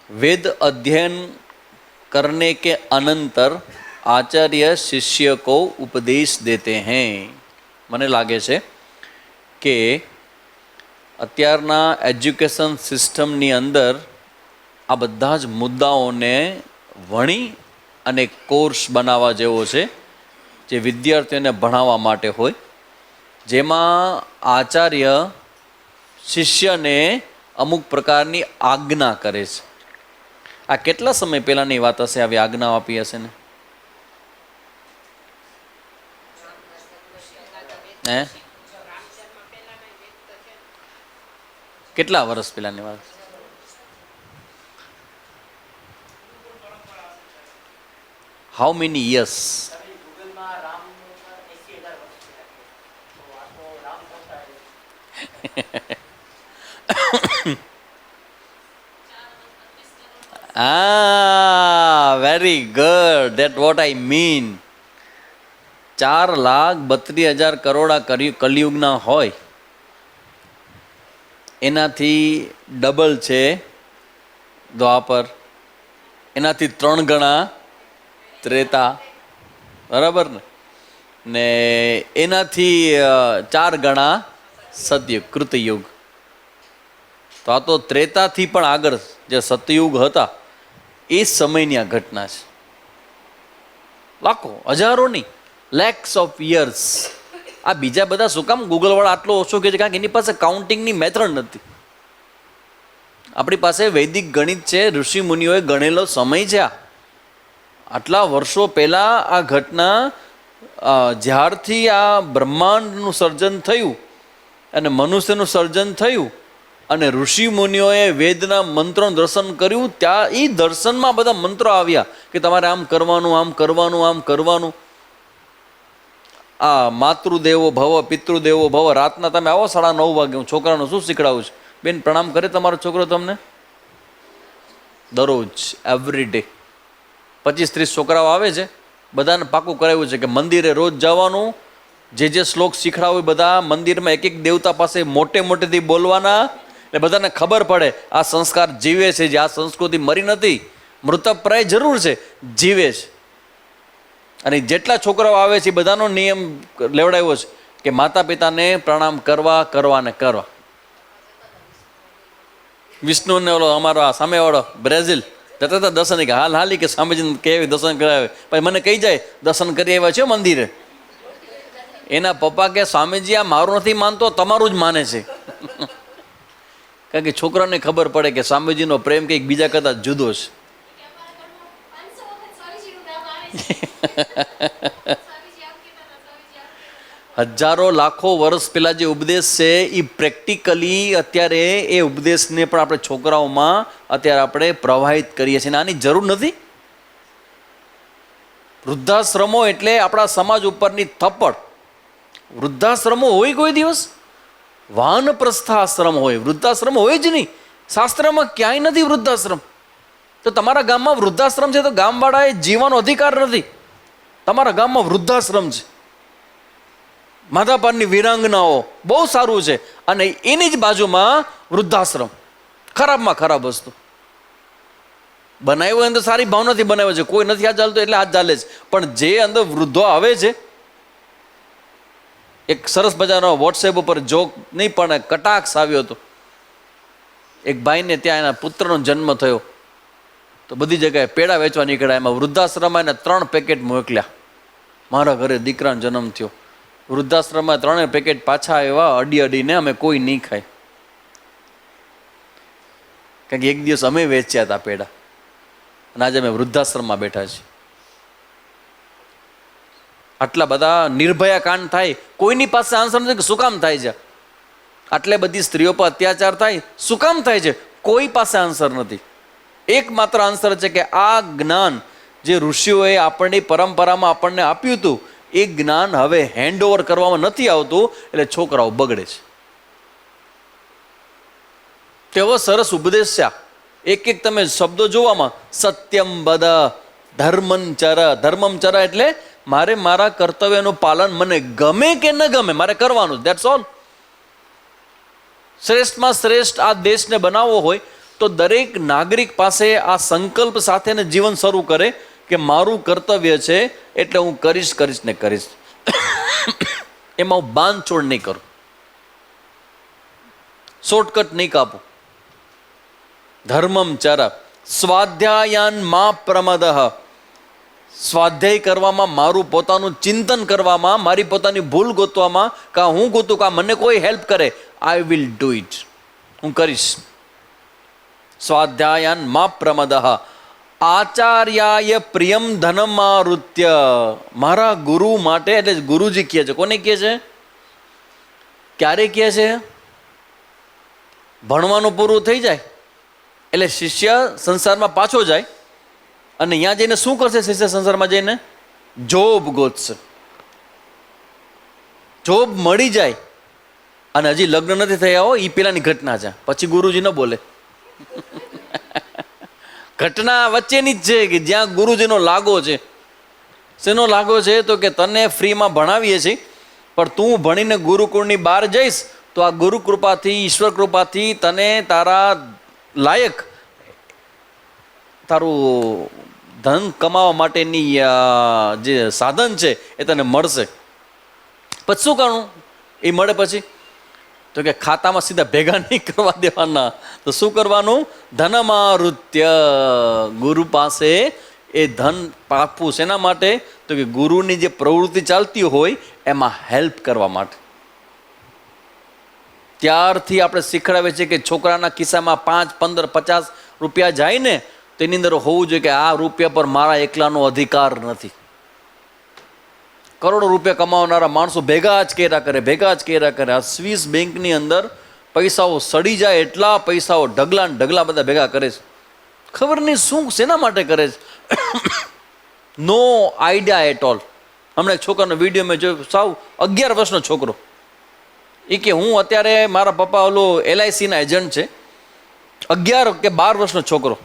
वेद अध्ययन करने के अनंतर आचार्य शिष्य को उपदेश देते हैं. મને લાગે છે કે અત્યારના એજ્યુકેશન સિસ્ટમની અંદર આ બધા જ મુદ્દાઓને વણી અને કોર્સ બનાવવા જેવો છે જે વિદ્યાર્થીઓને ભણાવવા માટે હોય, જેમાં આચાર્ય શિષ્યને અમુક પ્રકારની આજ્ઞા કરે છે. આ કેટલા સમય પહેલાંની વાત હશે આવી આજ્ઞા આપી હશે ને? હે, કેટલા વર્ષ પહેલાંની વાત? How many years? Very good, that what I mean. 4,32,000 crore કલયુગના હોય એનાથી ડબલ છે દ્વાપર, એનાથી 3 ગણા ત્રેતા, બરાબર ને એનાથી 4 ગણા સતયુગ કૃતયુગ. તો આ તો ત્રેતાથી પણ આગળ જે સતયુગ હતા એ સમયની આ ઘટના છે. લાખો, હજારો નહીં, લેક્સ ઓફ યર્સ. આ બીજા બધા શું કામ ગૂગલવાળા આટલો ઓછો કહે છે? કારણ કે એની પાસે કાઉન્ટિંગની મેથડ નથી. આપણી પાસે વૈદિક ગણિત છે, ઋષિ મુનિઓએ ગણેલો સમય છે. આટલા વર્ષો પહેલાં આ ઘટના, જ્યારથી આ બ્રહ્માંડનું સર્જન થયું અને મનુષ્યનું સર્જન થયું અને ઋષિ મુનિઓએ વેદના મંત્રોનું દર્શન કર્યું, ત્યાં એ દર્શનમાં બધા મંત્રો આવ્યા કે તમારે આમ કરવાનું, આમ કરવાનું, આમ કરવાનું. આ માતૃદેવો ભવ, પિતૃદેવો ભવ. રાતના તમે આવો 9:30 વાગે, હું છોકરાનું શું શીખડાવું છું? બેન, પ્રણામ કરે તમારો છોકરો તમને? દરરોજ, એવરી ડે 25-30 છોકરાઓ આવે છે, બધાને પાકું કરાવ્યું છે કે મંદિરે રોજ જવાનું, જે શ્લોક શીખડાવું બધા મંદિરમાં એક એક દેવતા પાસે મોટે મોટેથી બોલવાના, એટલે બધાને ખબર પડે આ સંસ્કાર જીવે છે, જે આ સંસ્કૃતિ મરી નથી, મૃતપ્રાય જરૂર છે, જીવે છે. અને જેટલા છોકરાઓ આવે છે એ બધાનો નિયમ લેવડાવ્યો છે કે માતા પિતાને પ્રણામ કરવા ને કરવા. વિષ્ણુને ઓલો અમારો આ સામેવાળો બ્રાઝિલ જતા હતા દર્શન, કે હાલી કે સ્વામીજીને કેવી દર્શન કરાવે, પછી મને કહી જાય દર્શન કરી આવ્યા છે મંદિરે. એના પપ્પા કે સ્વામીજી આ મારું નથી માનતો, તમારું જ માને છે. કારણ કે છોકરાને ખબર પડે કે સ્વામીજીનો પ્રેમ કંઈક બીજા કરતાં જુદો છે. હજારો લાખો વર્ષ પહેલા જે ઉપદેશ છે એ પ્રેક્ટિકલી અત્યારે એ ઉપદેશને પણ આપણે છોકરાઓમાં અત્યારે આપણે પ્રવાહિત કરીએ છીએ. આની જરૂર નથી. વૃદ્ધાશ્રમો એટલે આપણા સમાજ ઉપરની થપ્પડ. વૃદ્ધાશ્રમો હોય કોઈ દિવસ? વાનપ્રસ્થાશ્રમ હોય, વૃદ્ધાશ્રમ હોય જ નહીં. શાસ્ત્રમાં ક્યાંય નથી વૃદ્ધાશ્રમ. તો તમારા ગામમાં વૃદ્ધાશ્રમ છે તો ગામવાળાએ જીવવાનો અધિકાર નથી. તમારા ગામમાં વૃદ્ધાશ્રમ છે, માધાપરની વિરાંગનાઓ, બહુ સારું છે, અને એની જ બાજુમાં વૃદ્ધાશ્રમ. ખરાબમાં ખરાબ વસ્તુ બનાવ્યો અંદર સારી ભાવનાથી બનાવ્યો છે. કોઈ નથી આ ચાલતું એટલે આ ચાલે છે, પણ જે અંદર વૃદ્ધો આવે છે. એક સરસ મજાનો વોટ્સએપ ઉપર જોક નહીં પણ કટાક્ષ આવ્યો હતો. એક ભાઈને ત્યાં એના પુત્રનો જન્મ થયો તો બધી જગ્યાએ પેડા વેચવા નીકળ્યા. એમાં વૃદ્ધાશ્રમમાં એને 3 પેકેટ મોકલ્યા. મારા ઘરે દીકરાનો જન્મ થયો, વૃદ્ધાશ્રમમાં 3 પેકેટ પાછા આવ્યા અડીને, અમે કોઈ નહીં ખાય. કારણ કે એક દિવસ અમે વેચ્યા હતા પેડા, અને આજે અમે વૃદ્ધાશ્રમમાં બેઠા છીએ. આટલા બધા નિર્ભયા કાંડ થાય, કોઈની પાસે આન્સર નથી કે શું કામ થાય છે. આટલે બધી સ્ત્રીઓ પર અત્યાચાર થાય, શું કામ થાય છે? કોઈ પાસે આન્સર નથી. એકમાત્ર આન્સર છે કે આ જ્ઞાન જે ઋષિઓએ આપણી પરંપરામાં આપણને આપ્યું હતું એ જ્ઞાન હવે હેન્ડઓવર કરવામાં નથી આવતું, એટલે છોકરાઓ બગડે છે. તેવો સરસ ઉપદેશ છે. એક એક તમે શબ્દો જોવામાં, સત્યમ બદ, ધર્મમ ચર એટલે મારે મારા કર્તવ્યનું પાલન, મને ગમે કે ન ગમે મારે કરવાનું, ધેટ્સ ઓલ. શ્રેષ્ઠમાં શ્રેષ્ઠ આ દેશને બનાવવો હોય તો દરેક નાગરિક પાસે આ સંકલ્પ સાથે જીવન શરૂ કરે કે મારું કર્તવ્ય છે એટલે હું કરીશ કરીશ ને કરીશ. એમાં હું બાંધછોડ નહીં કરું, શોર્ટકટ નહીં કાપું. ધર્મમ ચર સ્વાધ્યાયાન મા પ્રમદઃ. સ્વાધ્યાય કરવામાં, મારું પોતાનું ચિંતન કરવામાં, મારી પોતાની ભૂલ ગોતવામાં, કા હું ગોતું કા મને કોઈ હેલ્પ કરે, આઈ વિલ ડુ ઇટ, હું કરીશ. સ્વાધ્યાયાન મા પ્રમદઃ આચાર્યાય પ્રિયમ ધનમારુત્ય. મારા ગુરુ માટે, એટલે ગુરુજી કહે છે, કોને કહે છે, ક્યારે કહે છે? ભણવાનું પૂરું થઈ જાય એટલે શિષ્ય સંસારમાં પાછો જાય અને ત્યાં જઈને શું કરશે? શિષ્ય સંસારમાં જઈને જોબ ગોતશે. જોબ મળી જાય અને હજી લગ્ન નથી થયા હોય, એ પેલાની ઘટના છે, પછી ગુરુજી ન બોલે. ઘટના વચ્ચેની જ છે કે જ્યાં ગુરુજીનો લાગો છે. શેનો લાગો છે? તો કે તને ફ્રીમાં ભણાવીએ છીએ, પણ તું ભણીને ગુરુકુળની બહાર જઈશ તો આ ગુરુ કૃપાથી, ઈશ્વર કૃપાથી તને તારા લાયક તારું ધન કમાવા માટેની જે સાધન છે એ તને મળશે. પછી શું કરવું? એ મળે પછી તો કે ખાતામાં સીધા ભેગા નહીં કરવા દેવાના, તો શું કરવાનું? ધનમારુત્ય. ગુરુ પાસે એ ધન આપવું શેના માટે? તો કે ગુરુની જે પ્રવૃત્તિ ચાલતી હોય એમાં હેલ્પ કરવા માટે. ત્યારથી આપણે શીખડાવે છે કે છોકરાના ખિસ્સામાં 5, 15, 50 રૂપિયા જાય ને તો એની અંદર હોવું જોઈએ કે આ રૂપિયા પર મારા એકલાનો અધિકાર નથી. કરોડો રૂપિયા કમાવનારા માણસો ભેગા જ કર્યા કરે, ભેગા જ કર્યા કરે. આ સ્વિસ બેંકની અંદર પૈસાઓ સડી જાય એટલા પૈસાઓ ઢગલા ને ઢગલા બધા ભેગા કરે છે. ખબર નહીં શું શેના માટે કરે છે. નો આઈડિયા એટ ઓલ. હમણાં એક છોકરાનો વિડીયો મેં જોયો, સાવ 11 વર્ષનો છોકરો. એ કે હું અત્યારે, મારા પપ્પા ઓલો LICના એજન્ટ છે. 11 કે 12 વર્ષનો છોકરો,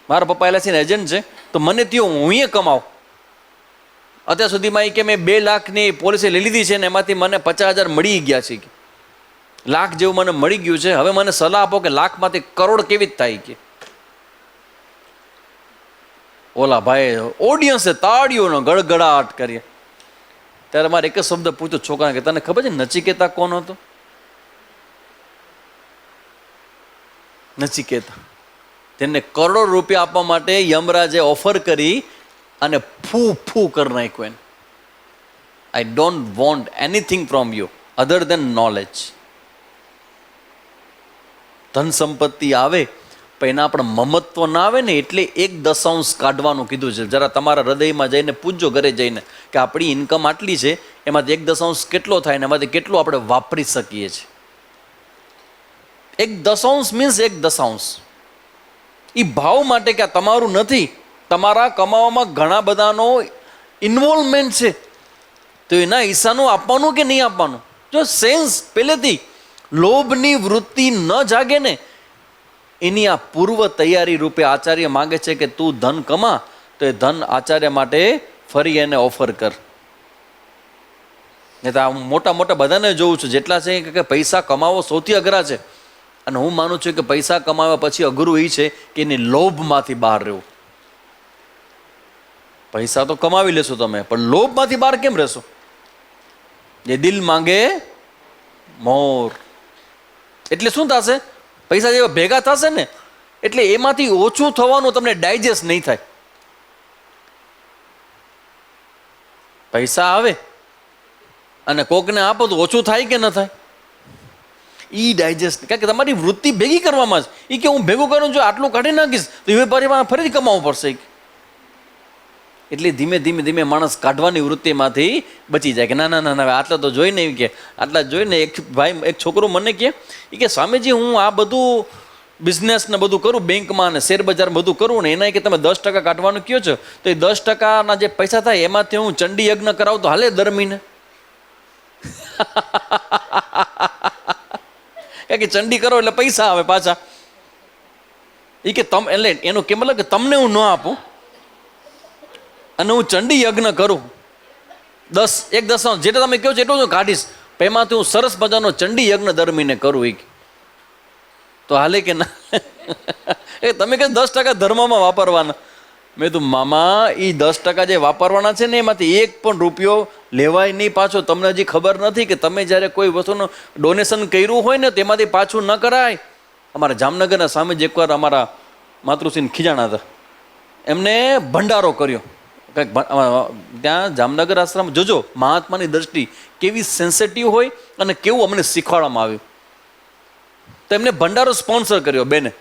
મારા પપ્પા LICના એજન્ટ છે, તો મને ત્યાં હું એ કમાઉં. અત્યાર સુધીમાં એ કે મેં 2 લાખની પોલિસી લઈ લીધી છે ને એમાંથી મને 50,000 મળી ગયા છે, કે લાખ જેવું મને મળી ગયું છે. હવે મને સલાહ આપો કે લાખમાંથી કરોડ કેવી જ થાય. કે ઓલા ભાઈ ઓડિયન્સે તાળીઓનો ગડગડાટ કરીએ. ત્યારે મારે એક જ શબ્દ પૂછ્યો છોકરાને કે તને ખબર છે નચિકેતા કોણ હતો? નચિકેતા, તેને કરોડો રૂપિયા આપવા માટે યમરાજે ઓફર કરી અને ફૂ ફૂ કરી નાખ્યું એને. I don't want anything from you other than knowledge. ધન સંપત્તિ આવે પણ એના આપણે મમત્વ ના આવે ને, એટલે 1/10 કાઢવાનું કીધું છે. જરા તમારા હૃદયમાં જઈને પૂછજો, ઘરે જઈને, કે આપણી ઇન્કમ આટલી છે, એમાંથી 1/10 કેટલો થાય ને એમાંથી કેટલું આપણે વાપરી શકીએ છીએ. 1/10 મીન્સ 1/10. એ ભાવ માટે કે આ તમારું નથી, તમારા કમાવામાં ઘણા બધાનો ઇન્વોલ્વમેન્ટ છે, તો એના હિસ્સાનું આપવાનું કે નહીં આપવાનું. જો સેન્સ પહેલેથી લોભની વૃત્તિ ન જાગે ને, એની આ પૂર્વ તૈયારી રૂપે આચાર્ય માંગે છે કે તું ધન કમા, તો એ ધન આચાર્ય માટે ફરી એને ઓફર કર. નહીં તો આ મોટા મોટા બધાને જોઉં છું જેટલા છે કે પૈસા કમાવો સૌથી અઘરા છે. અને હું માનું છું કે પૈસા કમાવ્યા પછી અઘરું એ છે કે એની લોભમાંથી બહાર રહેવું. પૈસા તો કમાવી લેશો તમે, પણ લોભમાંથી બહાર કેમ રહેશો? જે દિલ માંગે મોર. એટલે શું થશે? પૈસા જેવા ભેગા થશે ને એટલે એમાંથી ઓછું થવાનું તમને ડાયજેસ્ટ નહીં થાય. પૈસા આવે અને કોકને આપો તો ઓછું થાય કે ન થાય? ઈ ડાયજેસ્ટ, કારણ કે તમારી વૃત્તિ ભેગી કરવામાં જ. એ કે હું ભેગું કરું, જો આટલું કાઢી નાખીશ તો એ પરિવાર ફરીથી કમાવવું પડશે. એટલે ધીમે ધીમે ધીમે માણસ કાઢવાની વૃત્તિમાંથી બચી જાય કે ના ના ના આટલા તો જોઈને, એમ કે આટલા જોઈને. એક ભાઈ, એક છોકરો મને કહે, એ કે સ્વામીજી હું આ બધું બિઝનેસ ને બધું કરું, બેંકમાં ને શેર બજાર બધું કરું ને, એના કે તમે 10% કાઢવાનું કહો છો, તો એ 10%ના જે પૈસા થાય એમાંથી હું ચંડી યજ્ઞ કરાવું તો હાલે દર મહિને. કે ચંડી કરો એટલે પૈસા આવે પાછા. એ કે તમે, એટલે એનું કેમ કે તમને હું ન આપું અને હું ચંડી યજ્ઞ કરું 1/10 જેટલું તમે કહો છો એટલું હું કાઢીશ, એમાંથી હું સરસ મજાનો ચંડી યજ્ઞ દર મહિને કરું. તો તો હાલે કે ના? એ તમે કે 10% ધર્મમાં વાપરવાના. મેં તો મામા એ 10% જે વાપરવાના છે ને એમાંથી એક પણ રૂપિયો લેવાય નહીં પાછો. તમને હજી ખબર નથી કે તમે જ્યારે કોઈ વસ્તુનું ડોનેશન કર્યું હોય ને તેમાંથી પાછું ન કરાય. અમારા જામનગરના સામે જ એકવાર અમારા માતૃશ્રીને ખીજાણા હતા. એમને ભંડારો કર્યો કંઈક. ત્યાં જામનગર આશ્રમ જોજો મહાત્માની દ્રષ્ટિ કેવી સેન્સિટિવ હોય અને કેવું અમને શીખવાડવામાં આવ્યું. તો એમને ભંડારો સ્પોન્સર કર્યો બેને.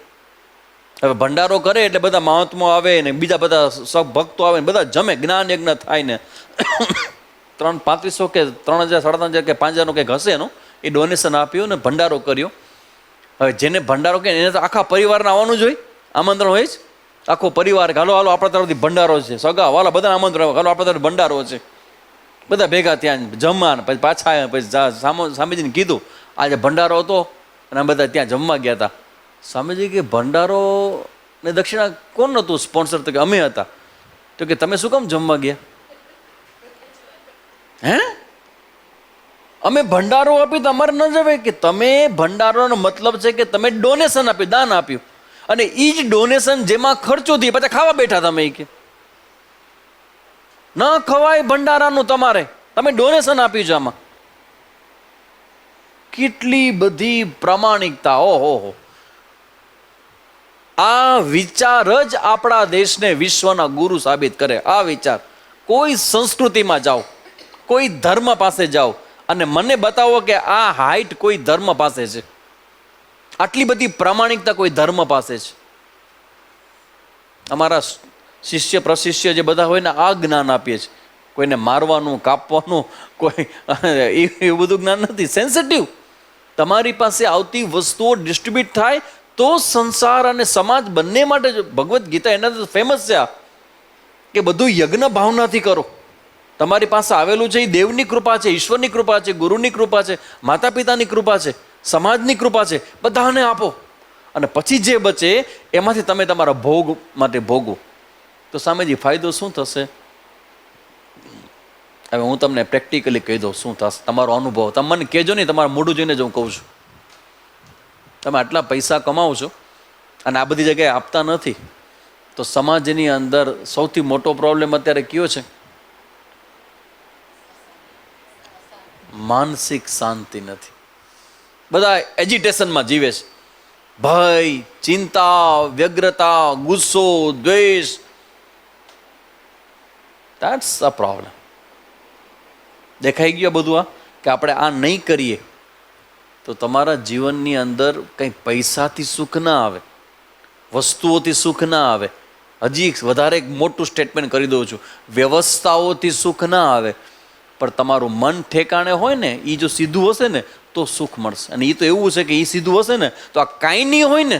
હવે ભંડારો કરે એટલે બધા મહાત્મા આવે ને બીજા બધા ભક્તો આવે ને બધા જમે, જ્ઞાન યજ્ઞ થાય ને 3500 કે 3000 3,500 કે 5,000 કંઈક હશે એનું એ ડોનેશન આપ્યું ને ભંડારો કર્યો. હવે જેને ભંડારો કહે એને તો આખા પરિવારને આવવાનું જ હોય, આમંત્રણ હોય જ. આખો પરિવાર હાલો હાલો આપણા તરફથી ભંડારો છે, સગા વાલા બધા આમંત્રણ હાલો આપણા તરફ ભંડારો છે. બધા ભેગા ત્યાં જમવા ને પછી પાછા આવ્યા. પછી સ્વામીજીને કીધું આજે ભંડારો હતો અને બધા ત્યાં જમવા ગયા હતા. સ્વામીજી કે ભંડારો ને દક્ષિણા કોણ હતું સ્પોન્સર? તો કે અમે હતા. તો કે તમે શું કામ જમવા ગયા? હે અમે ભંડારો આપ્યું તો અમારે ન જવે કે? તમે ભંડારોનો મતલબ છે કે તમે ડોનેશન આપ્યું, દાન આપ્યું, અને એ જ ડોનેશન જેમાં ખર્ચો થયો પછી ખાવા બેઠા તમે. કે ન ખવાય ભંડારાનું તમારે, તમે ડોનેશન આપ્યું છે. આમાં કેટલી બધી પ્રામાણિકતા! ઓહો! આ વિચાર જ આપણા દેશને વિશ્વના ગુરુ સાબિત કરે. આ વિચાર કોઈ સંસ્કૃતિમાં જાઓ, કોઈ ધર્મ પાસે જાઓ અને મને બતાવો કે આ હાઈટ કોઈ ધર્મ પાસે છે, આટલી બધી પ્રામાણિકતા કોઈ ધર્મ પાસે છે. અમારા શિષ્ય પ્રશિષ્ય જે બધા હોય ને આ જ્ઞાન આપીએ છીએ. કોઈને મારવાનું, કાપવાનું, કોઈ એવું બધું જ્ઞાન નથી. સેન્સિટિવ. તમારી પાસે આવતી વસ્તુઓ ડિસ્ટ્રીબ્યુટ થાય તો સંસાર અને સમાજ બંને માટે. ભગવદ્ ગીતા એના તો ફેમસ છે આ કે બધું યજ્ઞ ભાવનાથી કરો. તમારી પાસે આવેલું છે એ દેવની કૃપા છે, ઈશ્વરની કૃપા છે, ગુરુની કૃપા છે, માતા પિતાની કૃપા છે, સમાજની કૃપા છે. બધાને આપો અને પછી જે બચે એમાંથી તમે તમારા ભોગ માટે ભોગવો. તો સામેજી ફાયદો શું થશે? હવે હું તમને પ્રેક્ટિકલી કહી દઉં શું થશે. તમારો અનુભવ તમે મને કહેજો નહીં, તમારા મોઢું જોઈને જ હું કહું છું. તમે આટલા પૈસા કમાવો છો અને આ બધી જગ્યાએ આપતા નથી, તો સમાજની અંદર સૌથી મોટો પ્રોબ્લેમ અત્યારે કયો છે? માનસિક શાંતિ નથી. બધા એજિટેશનમાં જીવે છે. ભય, ચિંતા, વ્યગ્રતા, ગુસ્સો, દ્વેષ. That's a problem. દેખાઈ ગયું બધું આ કે આપણે આ નહીં કરીએ તો તમારા જીવનની અંદર કંઈ પૈસાથી સુખ ના આવે, વસ્તુઓથી સુખ ના આવે. હજી વધારે એક મોટું સ્ટેટમેન્ટ કરી દઉં છું, વ્યવસ્થાઓથી સુખ ના આવે, પણ તમારું મન ઠેકાણે હોય ને, એ જો સીધું હશે ને તો સુખ મળશે. અને એ તો એવું છે કે એ સીધું હશે ને તો આ કાંઈ નહીં હોય ને,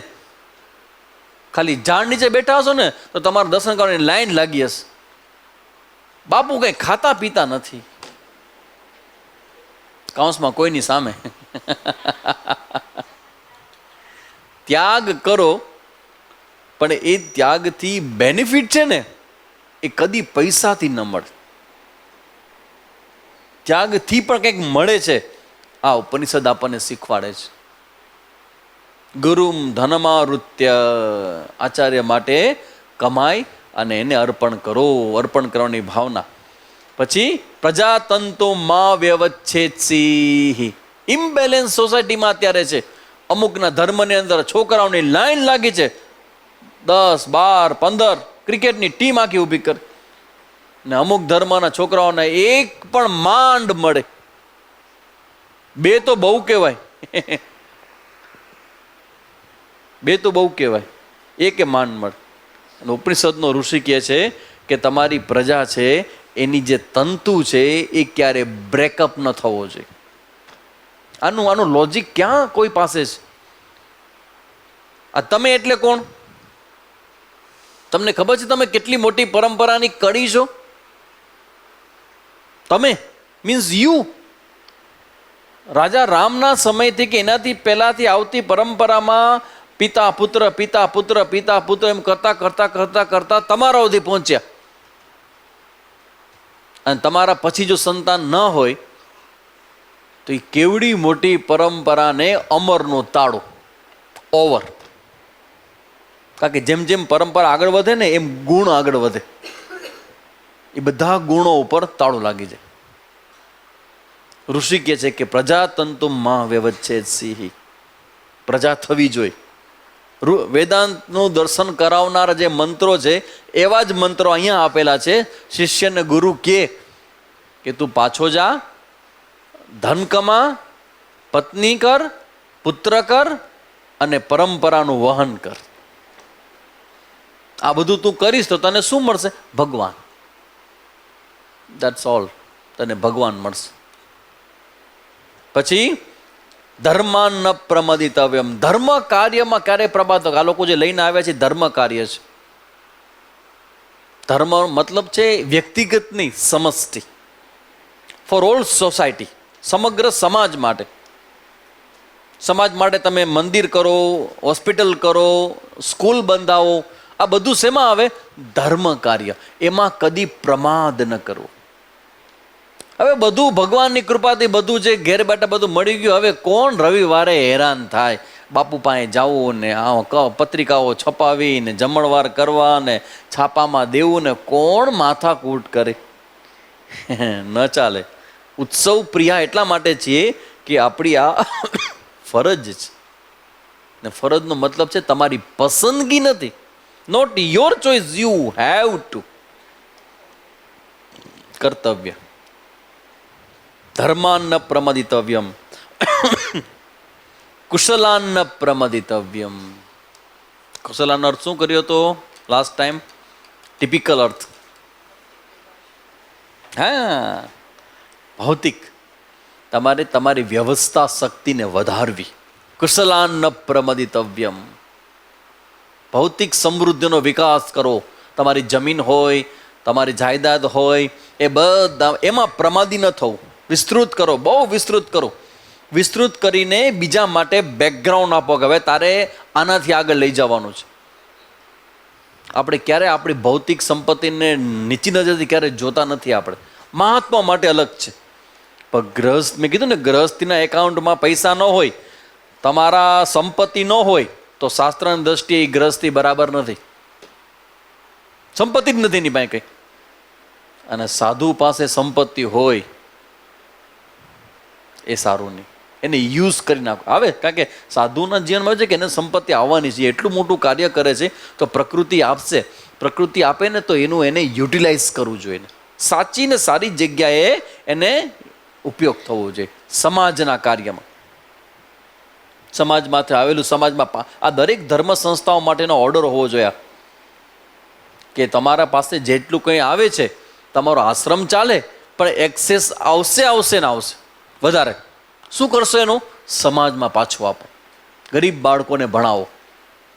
ખાલી ઝાડ નીચે બેઠા હશો ને તો તમારું દર્શન કરવાની લાઈન લાગી હશે. બાપુ કંઈ ખાતા પીતા નથી, કૌંસમાં કોઈની સામે. ત્યાગ કરો, પણ એ ત્યાગથી બેનિફિટ છે ને એ કદી પૈસાથી ન મળે. ત્યાગથી પણ કંઈક મળે છે. આ ઉપનિષદ આપણને શીખવાડે છે. ગુરુમ ધનમારુત્ય, આચાર્ય માટે કમાય અને એને અર્પણ કરો, અર્પણ કરવાની ભાવના. પછી પ્રજાતંતુ માં વ્યવચ્છેત્સી. ઇમ્બેલેન્સ સોસાયટીમાં અત્યારે છે. અમુકના ધર્મની અંદર છોકરાઓની લાઈન લાગી છે, 10, 12, 15 ક્રિકેટની ટીમ આખી ઊભી કરે, ને અમુક ધર્મના છોકરાઓને એક પણ માંડ મળે. 2 તો બહુ કહેવાય, 2 તો બહુ કહેવાય, એકે માંડ મળે. અને ઉપનિષદનો ઋષિ કહે છે કે તમારી પ્રજા છે એની જે તંતુ છે એ ક્યારે બ્રેકઅપ ન થવો જોઈએ. આનું લોજિક ક્યાં કોઈ પાસે છે? આ તમે એટલે કોણ? તમને ખબર છે તમે કેટલી મોટી પરંપરાની કડી છો? તમે મીન્સ યુ. રાજા રામના સમયથી કે એનાથી પહેલાથી આવતી પરંપરામાં પિતા પુત્ર, પિતા પુત્ર, પિતા પુત્ર એમ કરતા કરતા કરતા કરતા તમારા સુધી પહોંચ્યા. અને તમારા પછી જો સંતાન ન હોય તો એ કેવડી મોટી પરંપરાને અમરનો તાળો. ઓવર. કારણ કે જેમ જેમ પરંપરા આગળ વધે ને એમ ગુણ આગળ વધે. એ બધા ગુણો ઉપર તાળું લાગી જાય. ઋષિ કહે છે કે પ્રજાતંતુ માં વ્યવચ્છેદ સિંહ, પ્રજા થવી જોઈએ. વેદાંતનું દર્શન કરાવનાર જે મંત્રો છે એવા જ મંત્રો અહીંયા આપેલા છે. શિષ્યને ગુરુ કે તું પાછો જા, ધન કમા, પત્ની કર, પુત્ર કર અને પરંપરાનું વહન કર. આ બધું તું કરીશ તો તને શું મળશે? ભગવાન. That's all. તને ભગવાન મળશે. પછી ધર્માન ન પ્રમદિતવ્યમ, ધર્મ કાર્યમાં ક્યારે પ્રમાદ. આ લોકો જે લઈને આવ્યા છે ધર્મ કાર્ય છે. ધર્મ મતલબ છે વ્યક્તિગત નહીં, સમષ્ટિ, ફોર ઓલ સોસાયટી, સમગ્ર સમાજ માટે. સમાજ માટે તમે મંદિર કરો, હોસ્પિટલ કરો, સ્કૂલ બંધાવો. આ બધું શેમાં આવે? ધર્મ કાર્ય. એમાં કદી પ્રમાદ ન કરવો. હવે બધું ભગવાનની કૃપાથી બધું જે ઘેર બેઠા બધું મળી ગયું. હવે કોણ રવિવારે હેરાન થાય? બાપુ પાસે જવું ને પત્રિકાઓ છપાવી ને જમણવાર કરવા ને છાપામાં દેવું ને કોણ માથાકૂટ કરે? ન ચાલે. ઉત્સવ પ્રિયા એટલા માટે છીએ કે આપણી આ ફરજ છે. ને ફરજનો મતલબ છે તમારી પસંદગી નથી. Not your choice, you have to. કર્તવ્ય. ધર્માન ન પ્રમદિતવ્યમ, કુશલાન ન પ્રમદિતવ્યમ. કુશલાનો અર્થ શું કર્યો હતો લાસ્ટ ટાઈમ? ટિપિકલ અર્થ. હા, ભૌતિક. તમારે તમારી વ્યવસ્થા શક્તિને વધારવી. કુશલાન ન પ્રમદિતવ્યમ. ભૌતિક સમૃદ્ધિનો વિકાસ કરો. તમારી જમીન હોય, તમારી જાયદાદ હોય, એ બધા એમાં પ્રમાદી ન થવું. વિસ્તૃત કરો, બહુ વિસ્તૃત કરો. વિસ્તૃત કરીને બીજા માટે બેકગ્રાઉન્ડ આપો કે હવે તારે આનાથી આગળ લઈ જવાનું છે. આપણે ક્યારે આપણી ભૌતિક સંપત્તિને નીચી નજરથી ક્યારે જોતા નથી. આપણે મહાત્મા માટે અલગ છે. પણ ગ્રહસ્થ, મેં કીધું ને, ગ્રહસ્થીના એકાઉન્ટમાં પૈસા ન હોય, તમારા સંપત્તિ ન હોય તો શાસ્ત્રની દ્રષ્ટિએ એ ગ્રહસ્થી બરાબર નથી. સંપત્તિ જ નથી એની પાસે કંઈ. અને સાધુ પાસે સંપત્તિ હોય એ સારું નહીં. એને યુઝ કરી નાખો. આવે, કારણ કે સાધુના જીવનમાં છે કે એને સંપત્તિ આવવાની છે. એટલું મોટું કાર્ય કરે છે તો પ્રકૃતિ આપશે. પ્રકૃતિ આપે ને તો એનું એને યુટિલાઇઝ કરવું જોઈએ. સાચી ને સારી જગ્યાએ એને ઉપયોગ થવો જોઈએ. સમાજના કાર્યમાં, સમાજમાંથી આવેલું, સમાજમાં આ દરેક ધર્મ સંસ્થાઓ માટેનો ઓર્ડર હોવો જોઈએ કે તમારા પાસે જેટલું કંઈ આવે છે, તમારો આશ્રમ ચાલે પણ એક્સેસ આવશે ને આવશે વધારે. શું કરશો એનું? સમાજમાં પાછું આપો. ગરીબ બાળકોને ભણાવો.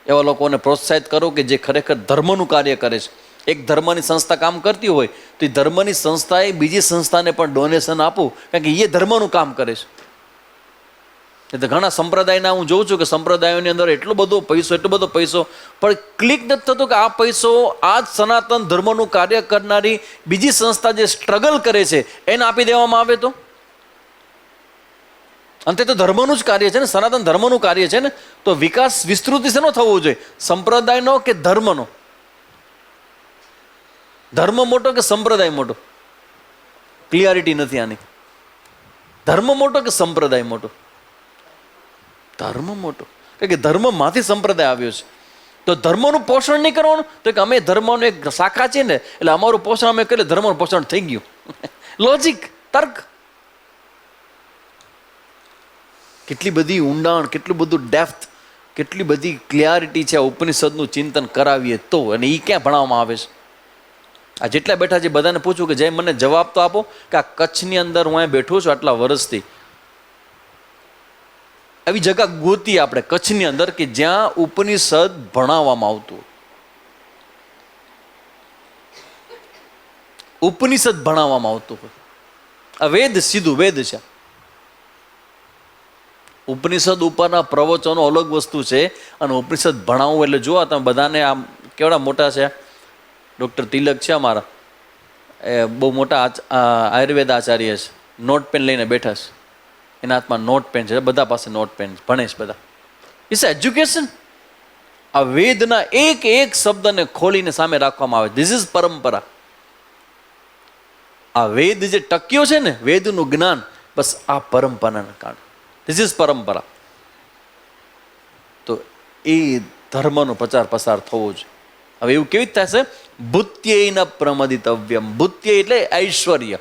એવા લોકોને પ્રોત્સાહિત કરો કે જે ખરેખર ધર્મનું કાર્ય કરે છે. એક ધર્મની સંસ્થા કામ કરતી હોય તો એ ધર્મની સંસ્થાએ બીજી સંસ્થાને પણ ડોનેશન આપવું, કારણ કે એ ધર્મનું કામ કરે છે. એટલે ઘણા સંપ્રદાયના હું જોઉં છું કે સંપ્રદાયોની અંદર એટલો બધો પૈસો પણ ક્લિક નથી થતો કે આ પૈસો આ જ સનાતન ધર્મનું કાર્ય કરનારી બીજી સંસ્થા જે સ્ટ્રગલ કરે છે એને આપી દેવામાં આવે તો અંતે તો ધર્મનું જ કાર્ય છે ને, સનાતન ધર્મનું કાર્ય છે ને. તો વિકાસ વિસ્તૃતિ શેનો થવો જોઈએ? સંપ્રદાયનો કે ધર્મનો? ધર્મ મોટો કે સંપ્રદાય મોટો? ક્લિયરિટી નથી આની. ધર્મ મોટો કે સંપ્રદાય મોટો? ધર્મ મોટો. કારણ કે ધર્મમાંથી સંપ્રદાય આવ્યો છે. તો ધર્મનું પોષણ નહીં કરવાનું તો કે અમે ધર્મનું એક શાખા છે ને એટલે અમારું પોષણ અમે કરીએ, ધર્મનું પોષણ થઈ ગયું. લોજિક, તર્ક. કેટલી બધી ઊંડાણ, કેટલું બધું ડેપ્થ, કેટલી બધી ક્લિયરિટી છે ઉપનિષદનું ચિંતન કરાવીએ તો. અને એ ક્યાં ભણાવવામાં આવે છે? આ જેટલા બેઠા છે બધાને પૂછું કે જય મને જવાબ તો આપો કે આ કચ્છની અંદર હું અહીં બેઠો છું આટલા વર્ષથી, આવી જગા ગોતી આપણે કચ્છની અંદર કે જ્યાં ઉપનિષદ ભણાવવામાં આવતું. ઉપનિષદ ભણાવવામાં આવતું હોય. આ વેદ, સીધું વેદ છે. ઉપનિષદ ઉપરના પ્રવચનો અલગ વસ્તુ છે અને ઉપનિષદ ભણાવવું એટલે જુઓ તમે બધાને આમ કેવડા મોટા છે. ડૉક્ટર તિલક છે અમારા, એ બહુ મોટા આયુર્વેદ આચાર્ય છે. નોટ પેન લઈને બેઠા છે. એના હાથમાં નોટ પેન છે, બધા પાસે નોટ પેન, ભણે છે બધા. It's education. આ વેદના એક એક શબ્દને ખોલીને સામે રાખવામાં આવે. ધીસ ઇઝ પરંપરા. આ વેદ જે ટક્યો છે ને, વેદનું જ્ઞાન, બસ આ પરંપરાના કારણે. ધીસ ઇઝ પરંપરા. તો એ ધર્મનો પ્રચાર પ્રસાર થવો જોઈએ. હવે એવું કેવી રીતે થશે? ભૂત્યેય ન પ્રમદિતવ્યમ. ભૂત્ય એટલે ઐશ્વર્ય.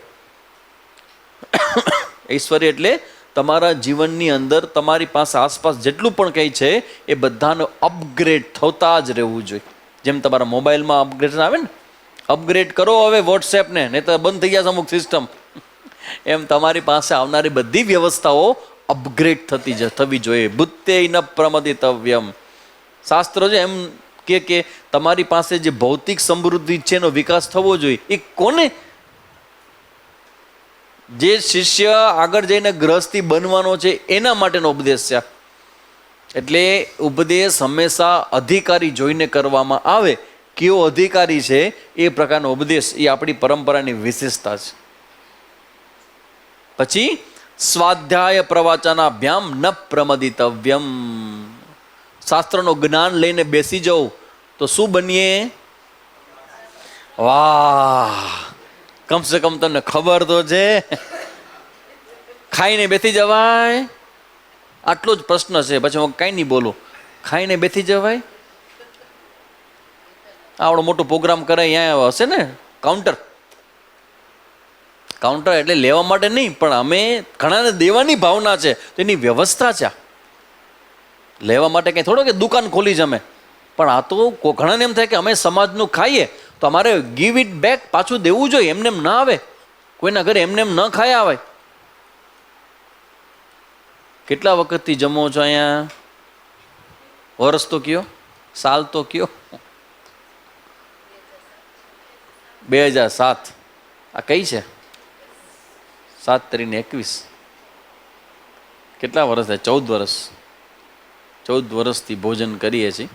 ઐશ્વર્ય એટલે તમારા જીવનની અંદર તમારી પાસે આસપાસ જેટલું પણ કંઈ છે એ બધાનો અપગ્રેડ થતા જ રહેવું જોઈએ. જેમ તમારા મોબાઈલમાં અપગ્રેડ આવે ને, અપગ્રેડ કરો હવે વોટ્સએપને, નહીં તો બંધ થઈ જશે અમુક સિસ્ટમ. એમ તમારી પાસે આવનારી બધી વ્યવસ્થાઓ અપગ્રેડ થવી જોઈએ. ભૂત્યેય ન પ્રમદિતવ્યમ. શાસ્ત્રો છે એમ કે તમારી પાસે જે ભૌતિક સમૃદ્ધિ છે એનો વિકાસ થવો જોઈએ. એ કોને? જે શિષ્ય આગળ જઈને ગ્રહસ્થી બનવાનો છે એના માટેનો ઉપદેશ છે. એટલે ઉપદેશ હંમેશા અધિકારી જોઈને કરવામાં આવે. કયો અધિકારી છે એ પ્રકારનો ઉપદેશ, એ આપણી પરંપરાની વિશેષતા છે. પછી સ્વાધ્યાય પ્રવચનાભ્યામ ન પ્રમદિતવ્યમ. શાસ્ત્રનું જ્ઞાન લઈને બેસી જાઉં તો શું બનીએ? વાહ, કમસે કમ તમને ખબર તો છે. ખાઈને બેસી જવાય? આટલો જ પ્રશ્ન છે, પછી હું કાંઈ નહીં બોલું. ખાઈને બેસી જવાય? આવડો મોટો પ્રોગ્રામ કરે અહીંયા હશે ને કાઉન્ટર. કાઉન્ટર એટલે લેવા માટે નહીં, પણ અમે ઘણાને દેવાની ભાવના છે તો એની વ્યવસ્થા છે. લેવા માટે કંઈ થોડો કે દુકાન ખોલી છે અમે, પણ આ તો ઘણાને એમ થાય કે અમે સમાજનું ખાઈએ તો અમારે ગીવ ઇટ બેક, પાછું દેવું જોઈએ. એમને એમ ના આવે, કોઈના ઘરે એમને એમ ન ખાયા આવે. કેટલા વખતથી જમો છો અહીંયા? વર્ષ તો કયો, સાલ તો કયો? 2007. આ કઈ છે? 7-3-21. કેટલા વર્ષ થાય? 14 વર્ષ. 14 વર્ષથી ભોજન કરીએ છીએ.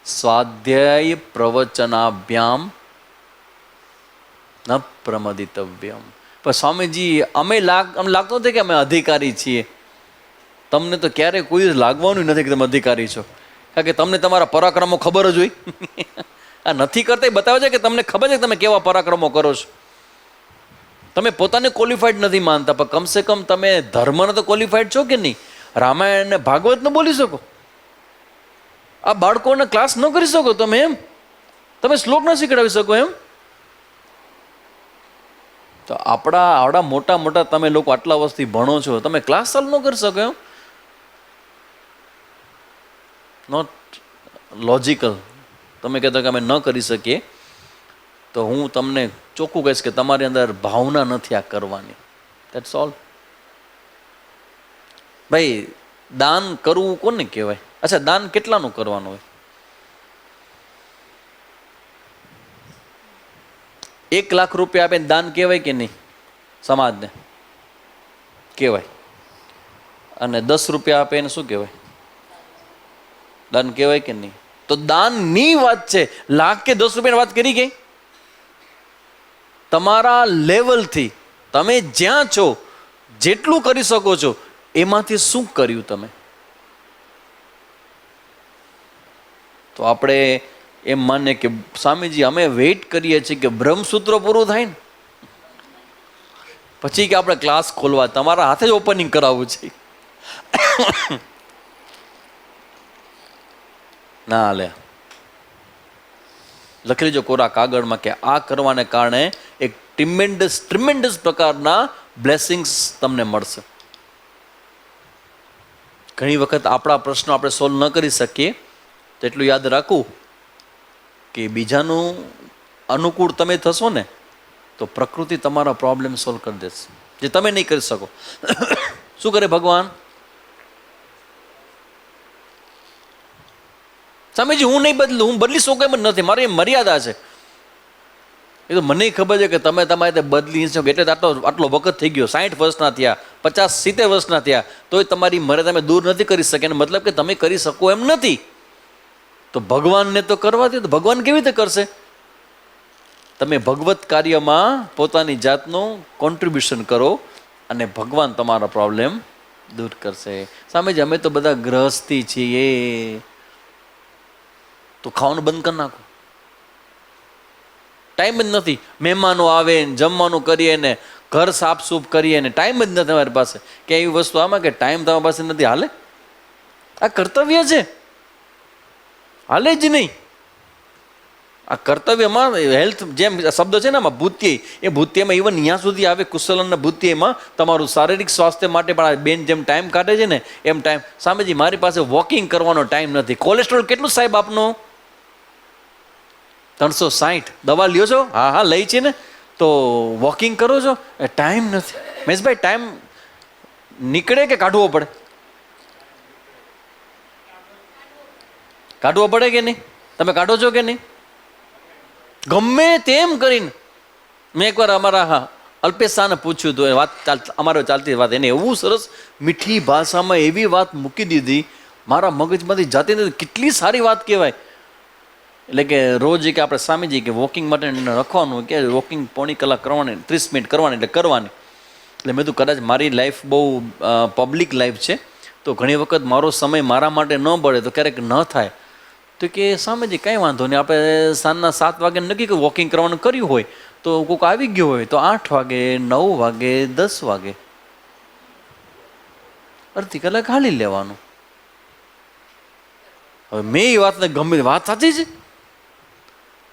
સ્વાધ્યાય પ્રવચનાભ્યામ ન પ્રમદિતવ્યમ. પણ સ્વામીજી અમને લાગતો નથી કે અમે અધિકારી છીએ. તમને તો ક્યારેય કોઈ લાગવાનું નથી કે તમે અધિકારી છો, કારણ કે તમને તમારા પરાક્રમો ખબર જ હોય. આ નથી કરતા એ બતાવે છે કે તમને ખબર છે કે તમે કેવા પરાક્રમો કરો છો. તમે પોતાને ક્વોલિફાઈડ નથી માનતા, પણ કમસે કમ તમે ધર્મને તો ક્વોલિફાઈડ છો કે નહીં? રામાયણ ને ભાગવત ન બોલી શકો? આ બાળકોને ક્લાસ ન કરી શકો તમે? એમ તમે શ્લોક ન શીખડાવી શકો? એમ તો આવડા મોટા મોટા તમે લોકો આટલા વર્ષથી ભણો છો, તમે ક્લાસ ચાલુ ન કરી શકો? એમ નોટ લોજિકલ. તમે કહેતા કે અમે ન કરી શકીએ, તો હું તમને ચોખ્ખું કહીશ કે તમારી અંદર ભાવના નથી આ કરવાની. That's all. ભાઈ, દાન કરવું કોને કહેવાય? અચ્છા, દાન કેટલાનું કરવાનું હોય? 1 લાખ રૂપિયા આપે દાન કહેવાય કે નહીં? સમાજને કહેવાય. અને 10 રૂપિયા આપે એને શું કહેવાય? દાન કહેવાય કે નહીં? તો દાનની વાત છે. લાખ કે 10 રૂપિયાની વાત કરી ગઈ. તમારા લેવલથી તમે જ્યાં છો, જેટલું કરી શકો છો એમાંથી શું કર્યું તમે? તો આપણે એમ માને કે સ્વામીજી અમે વેઇટ કરીએ છીએ કે બ્રહ્મસૂત્ર પૂરું થાય ને પછી કે આપણે ક્લાસ ખોલવા, તમારા હાથે જ ઓપનિંગ કરાવવું છે. ના હાલે. લખી લેજો કોરા કાગળમાં કે આ કરવાને કારણે એક ટ્રીમેન્ડસ પ્રકારના બ્લેસિંગ્સ તમને મળશે. ઘણી વખત આપણા પ્રશ્નો આપણે સોલ્વ ન કરી શકીએ તો એટલું યાદ રાખવું કે બીજાનું અનુકૂળ તમે થશો ને તો પ્રકૃતિ તમારા પ્રોબ્લેમ સોલ્વ કરી દેશે, જે તમે નહીં કરી શકો. શું કરે ભગવાન? સ્વામીજી હું નહીં બદલું, હું બદલી શકું એમ જ નથી, મારી મર્યાદા છે. એ તો મને ખબર છે કે તમે તમારી રીતે બદલી શકો, એટલે આટલો વખત થઈ ગયો, 60 વર્ષના થયા, 50-70 વર્ષના થયા, તોય તમારી મર્યાદા તમે દૂર નથી કરી શકે. મતલબ કે તમે કરી શકો એમ નથી. તો ભગવાનને તો કરવા દે, તો ભગવાન કેવી રીતે કરશે? તમે ભગવત કાર્યમાં પોતાની જાતનું કોન્ટ્રીબ્યુશન કરો અને ભગવાન તમારા પ્રોબ્લેમ દૂર કરશે. સ્વામીજી અમે તો બધા ગ્રહસ્થી છીએ, તો ખાવાનું બંધ કરી નાખો. ટાઈમ જ નથી. મહેમાનો આવે ને જમવાનું કરીએ ને ઘર સાફસૂફ કરીએ ને ટાઈમ જ નથી તમારી પાસે. કે એવી વસ્તુ આમાં કે ટાઈમ તમારી પાસે નથી, હાલે? આ કર્તવ્ય છે, હાલે જ નહીં. આ કર્તવ્યમાં હેલ્થ જેમ શબ્દ છે ને આમાં ભૂત્ય, એ ભૂત્યમાં ઇવન અહીંયા સુધી આવે કુશલનના ભૂત્યમાં તમારું શારીરિક સ્વાસ્થ્ય માટે પણ આ બેન જેમ ટાઈમ કાઢે છે ને એમ ટાઈમ. સ્વામીજી મારી પાસે વોકિંગ કરવાનો ટાઈમ નથી. કોલેસ્ટ્રોલ કેટલું સાહેબ આપનું? 360. દવા લ્યો છો? હા હા લઈ છે ને. તો વોકિંગ કરો છો? એ ટાઈમ નથી. મહેશભાઈ ટાઈમ નીકળે કે કાઢવો પડે? કાઢવો પડે કે નહીં? તમે કાઢો છો કે નહીં? ગમે તેમ કરીને. મેં એકવાર અમારા અલ્પેશ શાહને પૂછ્યું હતું, વાત અમારે ચાલતી વાત, એને એવું સરસ મીઠી ભાષામાં એવી વાત મૂકી દીધી મારા મગજમાંથી જાતી નથી. કેટલી સારી વાત કહેવાય. એટલે કે રોજ કે આપણે સ્વામીજી કે વોકિંગ માટે રખવાનું, કે વોકિંગ પોણી કલાક કરવાની, 30 મિનિટ કરવાની એટલે કરવાની. એટલે મેં તો કદાચ મારી લાઈફ બહુ પબ્લિક લાઈફ છે, તો ઘણી વખત મારો સમય મારા માટે ન બળે તો ક્યારેક ન થાય. તો કે સ્વામીજી કાંઈ વાંધો નહીં, આપણે સાંજના 7 વાગે નક્કી કે વોકિંગ કરવાનું કર્યું હોય તો કોઈક આવી ગયો હોય તો 8 વાગે, 9 વાગે, 10 વાગે અડધી કલાક હાલી લેવાનું. હવે મેં એ વાતને ગમે, વાત સાચી છે.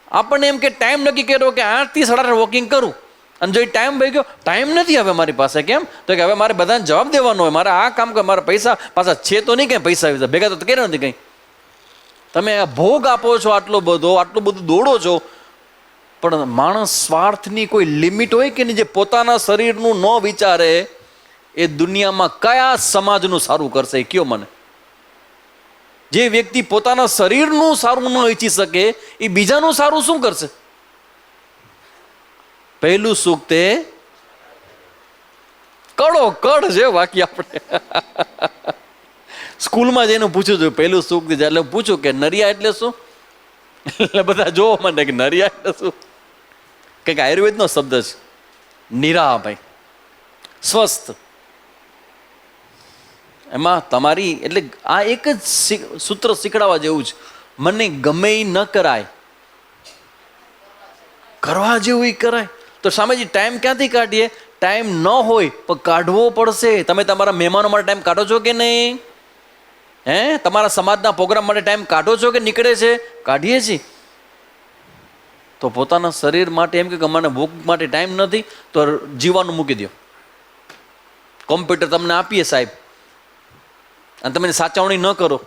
આપણને એમ કે ટાઈમ નક્કી કર્યો કે 8 થી 8:30 વોકિંગ કરું, અને જો એ ટાઈમ ભાઈ ગયો, ટાઈમ નથી હવે મારી પાસે. કેમ? તો કે હવે મારે બધાને જવાબ દેવાનો હોય, મારે આ કામ કરે, મારા પૈસા પાછા છે તો નહીં, કંઈ પૈસા આવી ભેગા તો કર્યા નથી કંઈ. તમે ભોગ આપો છો, આટલું બધું દોડો છો, પણ માણસ સ્વાર્થની કોઈ લિમિટ હોય કે નહીં? જે પોતાના શરીરનું ન વિચારે એ દુનિયામાં કયા સમાજનું સારું કરશે? કયો મને. જે વ્યક્તિ પોતાના શરીરનું સારું ન ઈચ્છી શકે એ બીજાનું સારું શું કરશે? પહેલું સુખ તે કડો કડ છે. બાકી આપણે સ્કૂલમાં જઈને પૂછ્યું હતું પહેલું સુખ એટલે પૂછ્યું કે નરિયા એટલે શું? એટલે બધા જોવા માંડે કે નરિયા એટલે શું? કંઈક આયુર્વેદનો શબ્દ છે, નિરા ભાઈ, સ્વસ્થ. એમાં તમારી એટલે આ એક જ સૂત્ર શીખડાવવા જેવું છે. મને ગમે એ ન કરાય, કરવા જેવું એ કરાય. તો સામેજી ટાઈમ ક્યાંથી કાઢીએ? ટાઈમ ન હોય પણ કાઢવો પડશે. તમે તમારા મહેમાનો માટે ટાઈમ કાઢો છો કે નહીં? તમારા સમાજના પ્રોગ્રામ માટે ટાઈમ કાઢો છો કે નીકળે છે? કાઢીએ છીએ. તો પોતાના શરીર માટે એમ કે મને ભૂખ માટે ટાઈમ નથી તો જીવાનું મૂકી દો. કોમ્પ્યુટર તમને આપીએ સાહેબ, અને તમે સાચવણી ન કરો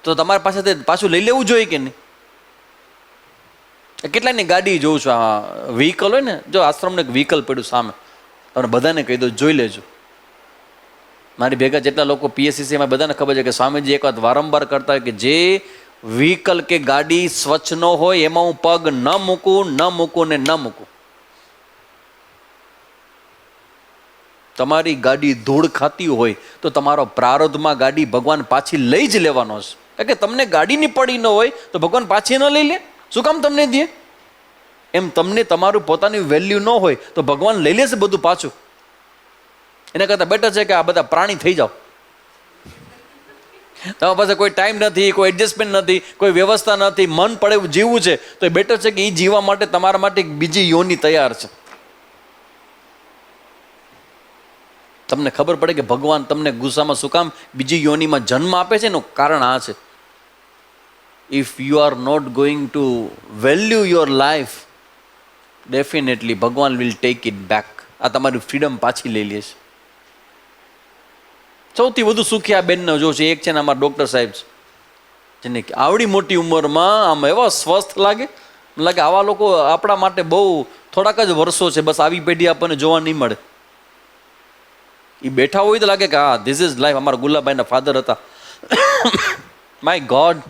તો તમારી પાસે પાછું લઈ લેવું જોઈએ કે નહીં? કેટલાની ગાડી જોઉં છું, આ વ્હીકલ હોય ને, જો આશ્રમને એક વ્હીકલ પડ્યું સામે, તમને બધાને કહી દો, જોઈ લેજો. મારી ભેગા જેટલા લોકો PSCCમાં બધાને ખબર છે કે સ્વામીજી એક વાત વારંવાર કરતા હોય કે જે વ્હીકલ કે ગાડી સ્વચ્છ ન હોય એમાં હું પગ ન મૂકું ને ન મૂકું. તમારી ગાડી ધૂળ ખાતી હોય તો તમારો પ્રારબ્ધમાં ગાડી ભગવાન પાછી લઈ જ લેવાનો છે. કારણ કે તમને ગાડીની પડી ન હોય તો ભગવાન પાછી ન લઈ લે. શું કામ તમને દે? એમ તમને તમારું પોતાની વેલ્યુ ન હોય તો ભગવાન લઈ લેશે બધું પાછું. એના કરતાં બેટર છે કે આ બધા પ્રાણી થઈ જાઓ. તમારી પાસે કોઈ ટાઈમ નથી, કોઈ એડજસ્ટમેન્ટ નથી, કોઈ વ્યવસ્થા નથી, મન પડે એવું જીવવું છે તો એ બેટર છે કે એ જીવવા માટે તમારા માટે એક બીજી યોની તૈયાર છે. તમને ખબર પડે કે ભગવાન તમને ગુસ્સામાં શું કામ બીજી યોનીમાં જન્મ આપે છે એનું કારણ આ છે. If you are not going to value your life, definitely ભગવાન વિલ ટેક ઇટ બેક. આ તમારી ફ્રીડમ પાછી લઈ લે છે. સૌથી વધુ સુખી આ બેનને જો છે એક છે ને અમારા ડૉક્ટર સાહેબ છે, જેને આવડી મોટી ઉંમરમાં આમ એવા સ્વસ્થ લાગે આવા લોકો આપણા માટે બહુ થોડાક જ વર્ષો છે, બસ આવી પેઢી આપણને જોવા નહીં મળે. એ બેઠા હોય તો લાગે કે હા ધીસ ઇઝ લાઈફ. અમારા ગુલાબભાઈના ફાધર હતા, માય ગોડ,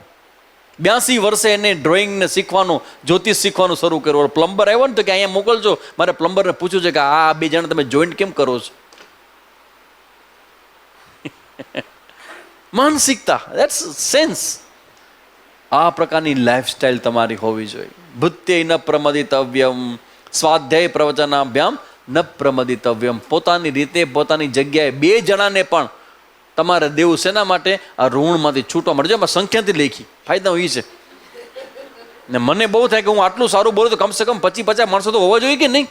82 વર્ષે એને ડ્રોઈંગ ને શીખવાનું, જ્યોતિષ શીખવાનું શરૂ કર્યું. પ્લમ્બર આવ્યો ને તો કે અહીંયા મોકલજો, મારે પ્લમ્બરને પૂછ્યું છે કે આ 2 જણા તમે જોઈન્ટ કેમ કરો છો? માનસિકતા, ધેટ્સ સેન્સ. આ પ્રકારની લાઈફસ્ટાઈલ તમારી હોવી જોઈએ. ભૂત્યૈન પ્રમદિતવ્યમ સ્વાધ્યાય પ્રવચનાભ્યામ ન પ્રમદિતવ્યમ. પોતાની રીતે પોતાની જગ્યાએ બે જણાને પણ તમારે દેવું શેના માટે? આ ઋણમાંથી છૂટવા માટે. જો એમાં સંખ્યાથી લેખી ફાયદા એ છે. ને મને બહુ થાય કે હું આટલું સારું બોલું તો કમસે કમ 25-50 માણસો તો હોવા જોઈએ કે નહીં?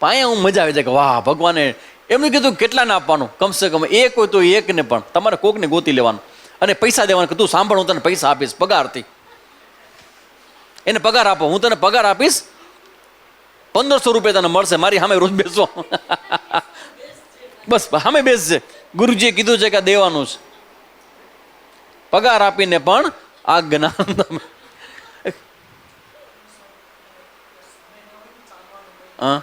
પાયા હું મજા આવી જાય કે વાહ ભગવાને એમનું કીધું કેટલાને આપવાનું? કમસે કમ એક હોય તો એકને પણ તમારે કોકને ગોતી લેવાનું અને પૈસા દેવાના કે તું સાંભળ હું તને પૈસા આપીશ પગારથી. એને પગાર આપો, હું તને પગાર આપીશ, 1500 રૂપિયા તને મળશે, મારી સામે રોજ બેસો. બસ સામે બેસશે. ગુરુજીએ કીધું છે કે દેવાનું છે. પગાર આપીને પણ આ જ્ઞાન તમે હા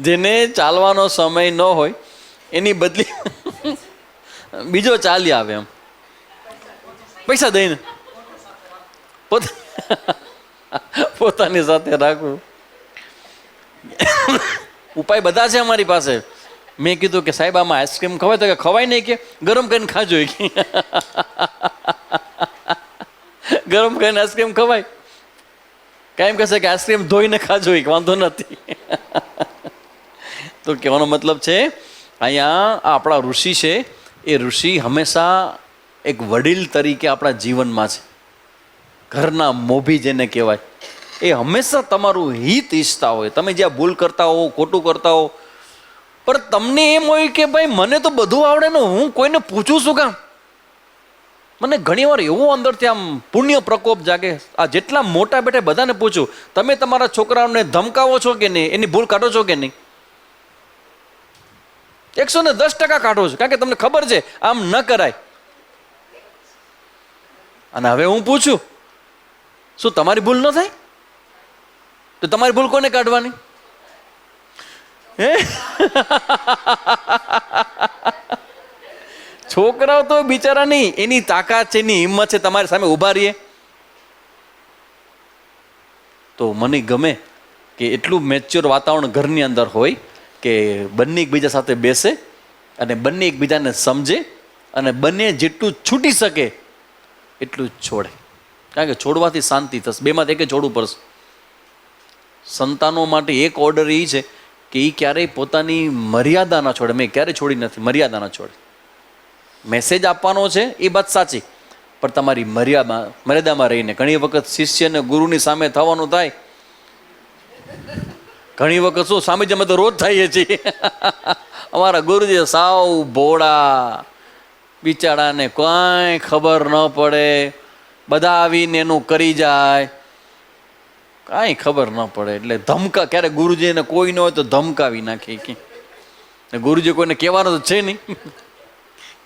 જેને ચાલવાનો સમય ન હોય એની બદલી બીજો ચાલી આવે એમ પૈસા દઈને પોતાની સાથે રાખવું. ઉપાય બધા છે અમારી પાસે. મેં કીધું કે સાહેબ આમાં આઈસ્ક્રીમ ખવાય? તો કે ખવાય નહીં, કે ગરમ કરીને ખાજો. ગરમ કરીને આઈસ્ક્રીમ ખવાય? કાંઈ એમ કહેશે કે આઈસ્ક્રીમ ધોઈને ખાજો, વાંધો નથી. તો કહેવાનો મતલબ છે અહીંયા આપણા ઋષિ છે એ ઋષિ હંમેશા એક વડીલ તરીકે આપણા જીવનમાં છે. ઘરના મોભી જેને કહેવાય, એ હંમેશા તમારું હિત ઈચ્છતા હોય. તમે જ્યાં ભૂલ કરતા હો, ખોટું કરતા હો, પણ તમને એમ હોય કે ભાઈ મને તો બધું આવડે ને હું કોઈને પૂછું શું કામ? મને ઘણી વાર એવું અંદરથી આમ પુણ્ય પ્રકોપ જાગે. આ જેટલા મોટા બેટા બધાને પૂછું, તમે તમારા છોકરાઓને ધમકાવો છો કે નહીં? એની ભૂલ કાઢો છો કે નહીં? 110% કાઢો છો, કારણ કે તમને ખબર છે આમ ન કરાય. અને હવે હું પૂછું, શું તમારી ભૂલ ન થાય? તો તમારી ભૂલ કોને કાઢવાની? હે? છોકરાઓ તો બિચારા નહીં, એની તાકાત છે, એની હિંમત છે, તમારી સામે ઊભા રહીએ. તો મને ગમે કે એટલું મેચ્યોર વાતાવરણ ઘરની અંદર હોય કે બંને એકબીજા સાથે બેસે અને બંને એકબીજાને સમજે અને બંને જેટલું છૂટી શકે એટલું જ છોડે. કારણ કે છોડવાથી શાંતિ થશે. બેમાંથી એકે છોડવું પડશે. સંતાનો માટે એક ઓર્ડર એ છે કે એ ક્યારેય પોતાની મર્યાદા ના છોડે. મેં ક્યારેય છોડી નથી, મર્યાદા ના છોડે. મેસેજ આપવાનો છે એ વાત સાચી, પણ તમારી મર્યાદામાં રહીને. ઘણી વખત શિષ્ય ને ગુરુની સામે થવાનું થાય. ઘણી વખત શું સ્વામીજી અમે તો રોજ થઈએ છીએ. અમારા ગુરુજી સાવ ભોળા બિચારાને કાંઈ ખબર ન પડે, બધા આવીને એનું કરી જાય, કાંઈ ખબર ન પડે. એટલે ધમકા, ક્યારેક ગુરુજીને કોઈ ન હોય તો ધમકાવી નાખે. ગુરુજી કોઈને કહેવાનો તો છે નહીં.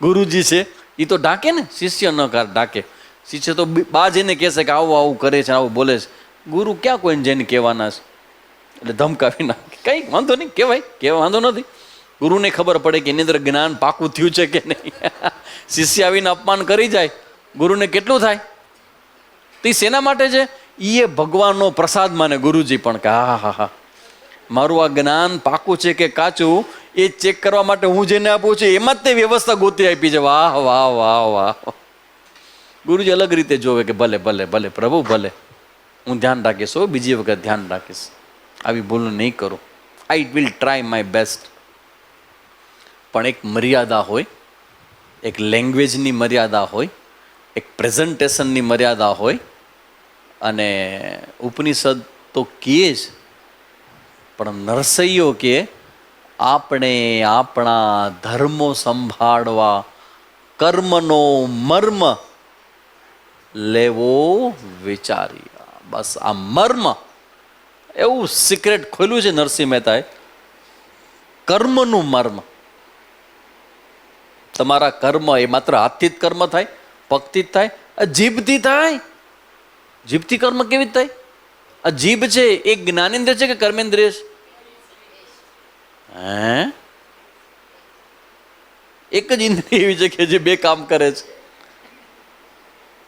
ગુરુજી છે એ તો ઢાકે ને, શિષ્ય ન ઢાકે. શિષ્ય તો બા જઈને કહેશે કે આવું આવું કરે છે, આવું બોલે છે. ગુરુ ક્યાં કોઈને જઈને કહેવાના છે? એટલે ધમકાવી નાખે. કંઈ વાંધો નહીં, કહેવાય વાંધો નથી. ગુરુને ખબર પડે કે એની અંદર જ્ઞાન પાકું થયું છે કે નહીં. શિષ્ય આવીને અપમાન કરી જાય, ગુરુને કેટલું થાય? તો એ શેના માટે છે? એ ભગવાનનો પ્રસાદ માને ગુરુજી પણ, કે હા હા હા મારું આ જ્ઞાન પાકું છે કે કાચું એ ચેક કરવા માટે હું જેને આપું છું એમાં જ તે વ્યવસ્થા ગોતી આપી છે. વાહ વાહ વાહ વાહ. ગુરુજી અલગ રીતે જોવે કે ભલે ભલે ભલે પ્રભુ ભલે, હું ધ્યાન રાખીશ, બીજી વખત ધ્યાન રાખીશ, આવી ભૂલ નહીં કરું. I will try my best. પણ એક મર્યાદા હોય, એક લેંગ્વેજની મર્યાદા હોય, એક પ્રેઝન્ટેશનની મર્યાદા હોય. અને ઉપનિષદ તો કહે જ, પણ નરસૈયો કે આપણે આપણા ધર્મો સંભાળવા કર્મનો મર્મ લેવો વિચારી. બસ આ મર્મ, એવું સિક્રેટ ખોલ્યું છે નરસિંહ મહેતાએ. કર્મનું મર્મ. તમારા કર્મ એ માત્ર હાથથી જ કર્મ થાય, પગથી જ થાય, જીભથી થાય. જીભથી કર્મ કેવી રીતે થાય? આ જીભ છે એ જ્ઞાનેન્દ્રિય છે કે કર્મેન્દ્રિય છે? હે? એક જ ઇન્દ્રિય એવી છે કે જે બે કામ કરે છે,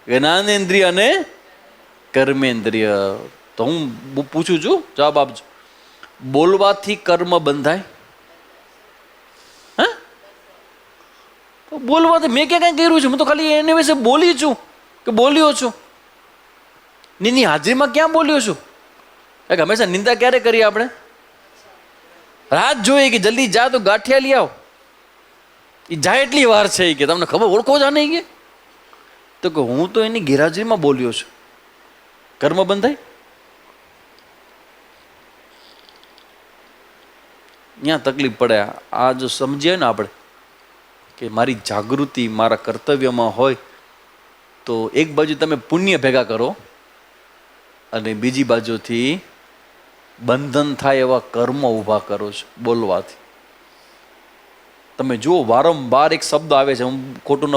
જ્ઞાનેન્દ્રિય અને કર્મેન્દ્રિય. તો હું પૂછું છું, જવાબ આપજો. બોલવાથી કર્મ બંધાય? હા, બોલવાથી મેં ક્યાં કઈ કર્યું છે? હું તો ખાલી એને વિશે બોલી છું કે બોલ્યો છું. ની હાજરીમાં ક્યાં બોલ્યો છું? કારણ કે હંમેશા નિંદા ક્યારે કરીએ આપણે? રાત જોઈએ કે જલ્દી જા તો ગાંઠિયા લઈ આવ. એ જાય એટલી વાર છે કે તમને ખબર ઓળખો જ નહીં કે તો કે હું તો એની ગેરહાજરીમાં બોલ્યો છું. કર્મ બંધાય? ત્યાં તકલીફ પડે. આ જો સમજીએ ને આપણે કે મારી જાગૃતિ મારા કર્તવ્યમાં હોય તો એક બાજુ તમે પુણ્ય ભેગા કરો અને બીજી બાજુથી બંધન થાય એવા કર્મ ઊભા કરો છો બોલવાથી. તમે જુઓ વારંવાર એક શબ્દ આવે છે, હું ખોટું ન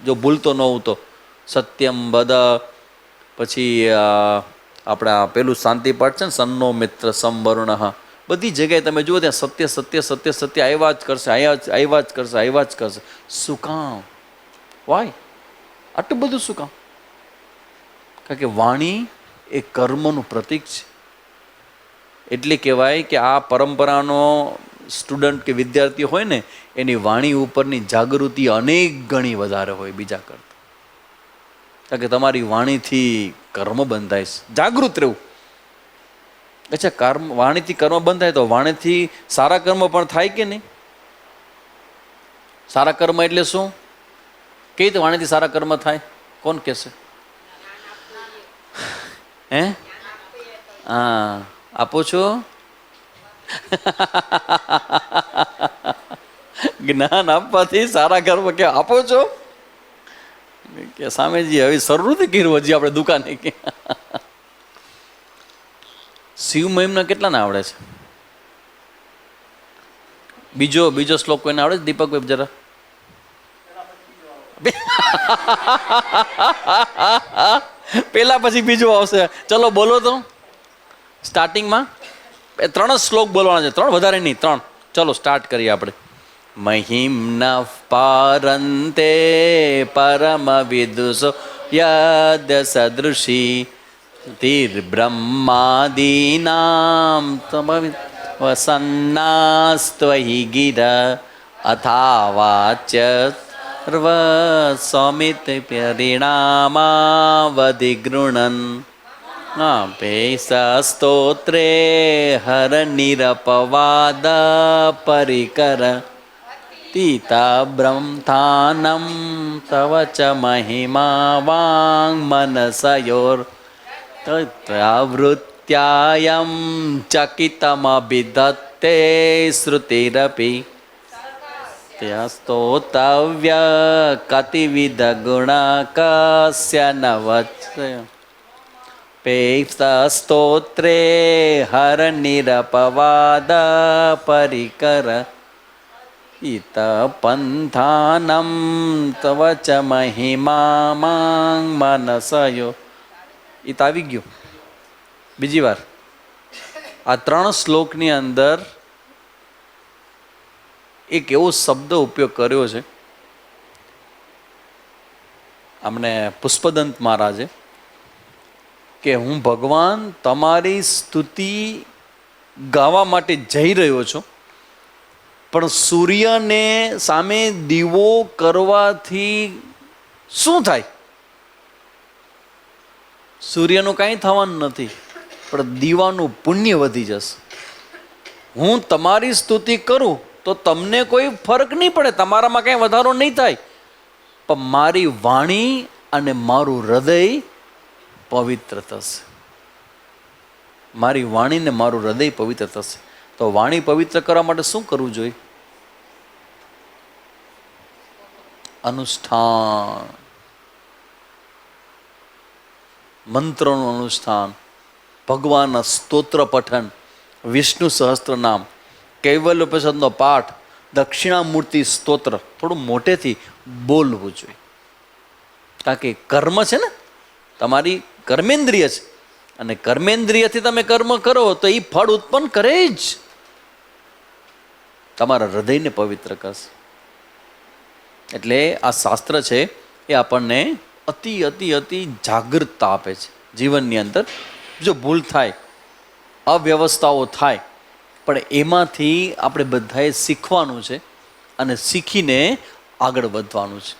જો ભૂલતો ન હોઉં તો સત્યમ વદ, પછી આપણા પેલું શાંતિ પાઠ છે ને સન્નો મિત્ર સંવર્ણ, બધી જગ્યાએ તમે જુઓ ત્યાં સત્ય સત્ય સત્ય સત્ય આવ્યા જ કરશે, આવ્યા જ કરશે, આવ્યા જ કરશે. શું કામ? વાય આટલું બધું શું કામ? કારણ કે વાણી એ કર્મનું પ્રતીક છે. એટલે કહેવાય કે આ પરંપરાનો સ્ટુડન્ટ કે વિદ્યાર્થી હોય ને એની વાણી ઉપરની જાગૃતિ અનેક ગણી વધારે હોય બીજા કરતાં. કારણ કે તમારી વાણીથી કર્મ બંધાય છે. જાગૃત રહેવું. અચ્છા, કર્મ વાણીથી કર્મ બંધાય તો વાણીથી સારા કર્મ પણ થાય કે નહીં? સારા કર્મ એટલે શું? કઈ રીતે વાણીથી સારા કર્મ થાય? કોણ કહેશે? હે? હા, આપો છો? જ્ઞાન આપવાથી સારા કર્મ કે આપો છો કે સામેજી હવે શરૂ નથી કર્યું હજી આપણે દુકાને કે. શિવ મહિમના કેટલાને આવડે છે? બીજો શ્લોક કોઈને આવડે છે? દીપકભાઈ જરા. પેલા પછી બીજો આવશે. ચલો બોલો તો. સ્ટાર્ટિંગમાં 3 જ શ્લોક બોલવાના છે, 3 વધારે નહીં, 3. ચલો સ્ટાર્ટ કરીએ આપણે. મહિમ્ન પારંતે પરમ વિદુષો યદ સદૃશી તિર્બ્રહ્માદીનામ વસન્નાસ્ત્વહી ગિર અથાવાચ્ય સર્વ સ્વમિત પરિણામાવધિગૃણન સ્તોત્રે હર નિરપવાદ પરિકર તીતા બ્રહ્મથાનમ તવ ચ મહિમા વાંગ મનસયોર તત્રાવૃત્યાયમ ચકિતમભિધત્તે શ્રુતિરપી સ્તોતવ્ય કતિવિધ ગુણકસ્ય નવચ્ય સ્તોત્રે હર નિરપવાદ પરિકર ઈત પંથાનમ તવ ચ મહિમા માંગ મનસયો. ઈત આવી ગયું. બીજી વાર આ 3 શ્લોકની અંદર એક એવો શબ્દ ઉપયોગ કર્યો છે અમને પુષ્પદંત મહારાજે કે હું ભગવાન તમારી સ્તુતિ ગાવા માટે જઈ રહ્યો છું, પણ સૂર્યને સામે દીવો કરવાથી શું થાય? સૂર્યનું કાંઈ થવાનું નથી, પણ દીવાનું પુણ્ય વધી જશે. હું તમારી સ્તુતિ કરું તો તમને કોઈ ફરક નહીં પડે, તમારામાં કાંઈ વધારો નહીં થાય, પણ મારી વાણી અને મારું હૃદય પવિત્ર થશે. મારી વાણી ને મારું હૃદય પવિત્ર થશે. તો વાણી પવિત્ર કરવા માટે શું કરવું જોઈએ? અનુષ્ઠાન, મંત્રોનું અનુષ્ઠાન, ભગવાનના સ્તોત્ર પઠન, વિષ્ણુ સહસ્ત્ર નામ, કૈવલ્ય ઉપનિષદનો પાઠ, દક્ષિણામૂર્તિ સ્તોત્ર થોડું મોટેથી બોલવું જોઈએ. કારણ કે કર્મ છે ને, તમારી કર્મેન્દ્રિય છે, અને કર્મેન્દ્રિયથી તમે કર્મ કરો તો એ ફળ ઉત્પન્ન કરે જ. તમારા હૃદયને પવિત્ર કરશે. એટલે આ શાસ્ત્ર છે એ આપણને અતિ અતિ અતિ જાગૃતતા આપે છે જીવનની અંદર. જો ભૂલ થાય, અવ્યવસ્થાઓ થાય, પણ એમાંથી આપણે બધાએ શીખવાનું છે અને શીખીને આગળ વધવાનું છે.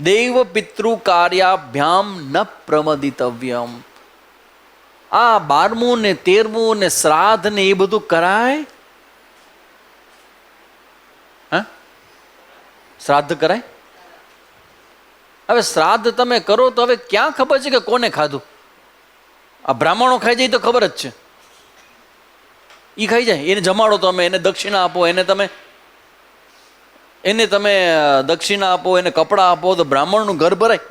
દેવ પિતૃ કાર્યાભ્યામ ન પ્રમદિતવ્યમ. આ 12મું ને 13મું ને શ્રાદ્ધ ને એ બધું કરાય? હા, શ્રાદ્ધ કરાય? હવે શ્રાદ્ધ તમે કરો તો હવે ક્યાં ખબર છે કે કોને ખાધું? આ બ્રાહ્મણો ખાઈ જાય તો ખબર જ છે, એ ખાઈ જાય. એને જમાડો તમે, એને દક્ષિણા આપો, એને તમે દક્ષિણા આપો, એને કપડાં આપો તો બ્રાહ્મણનું ઘર ભરાય.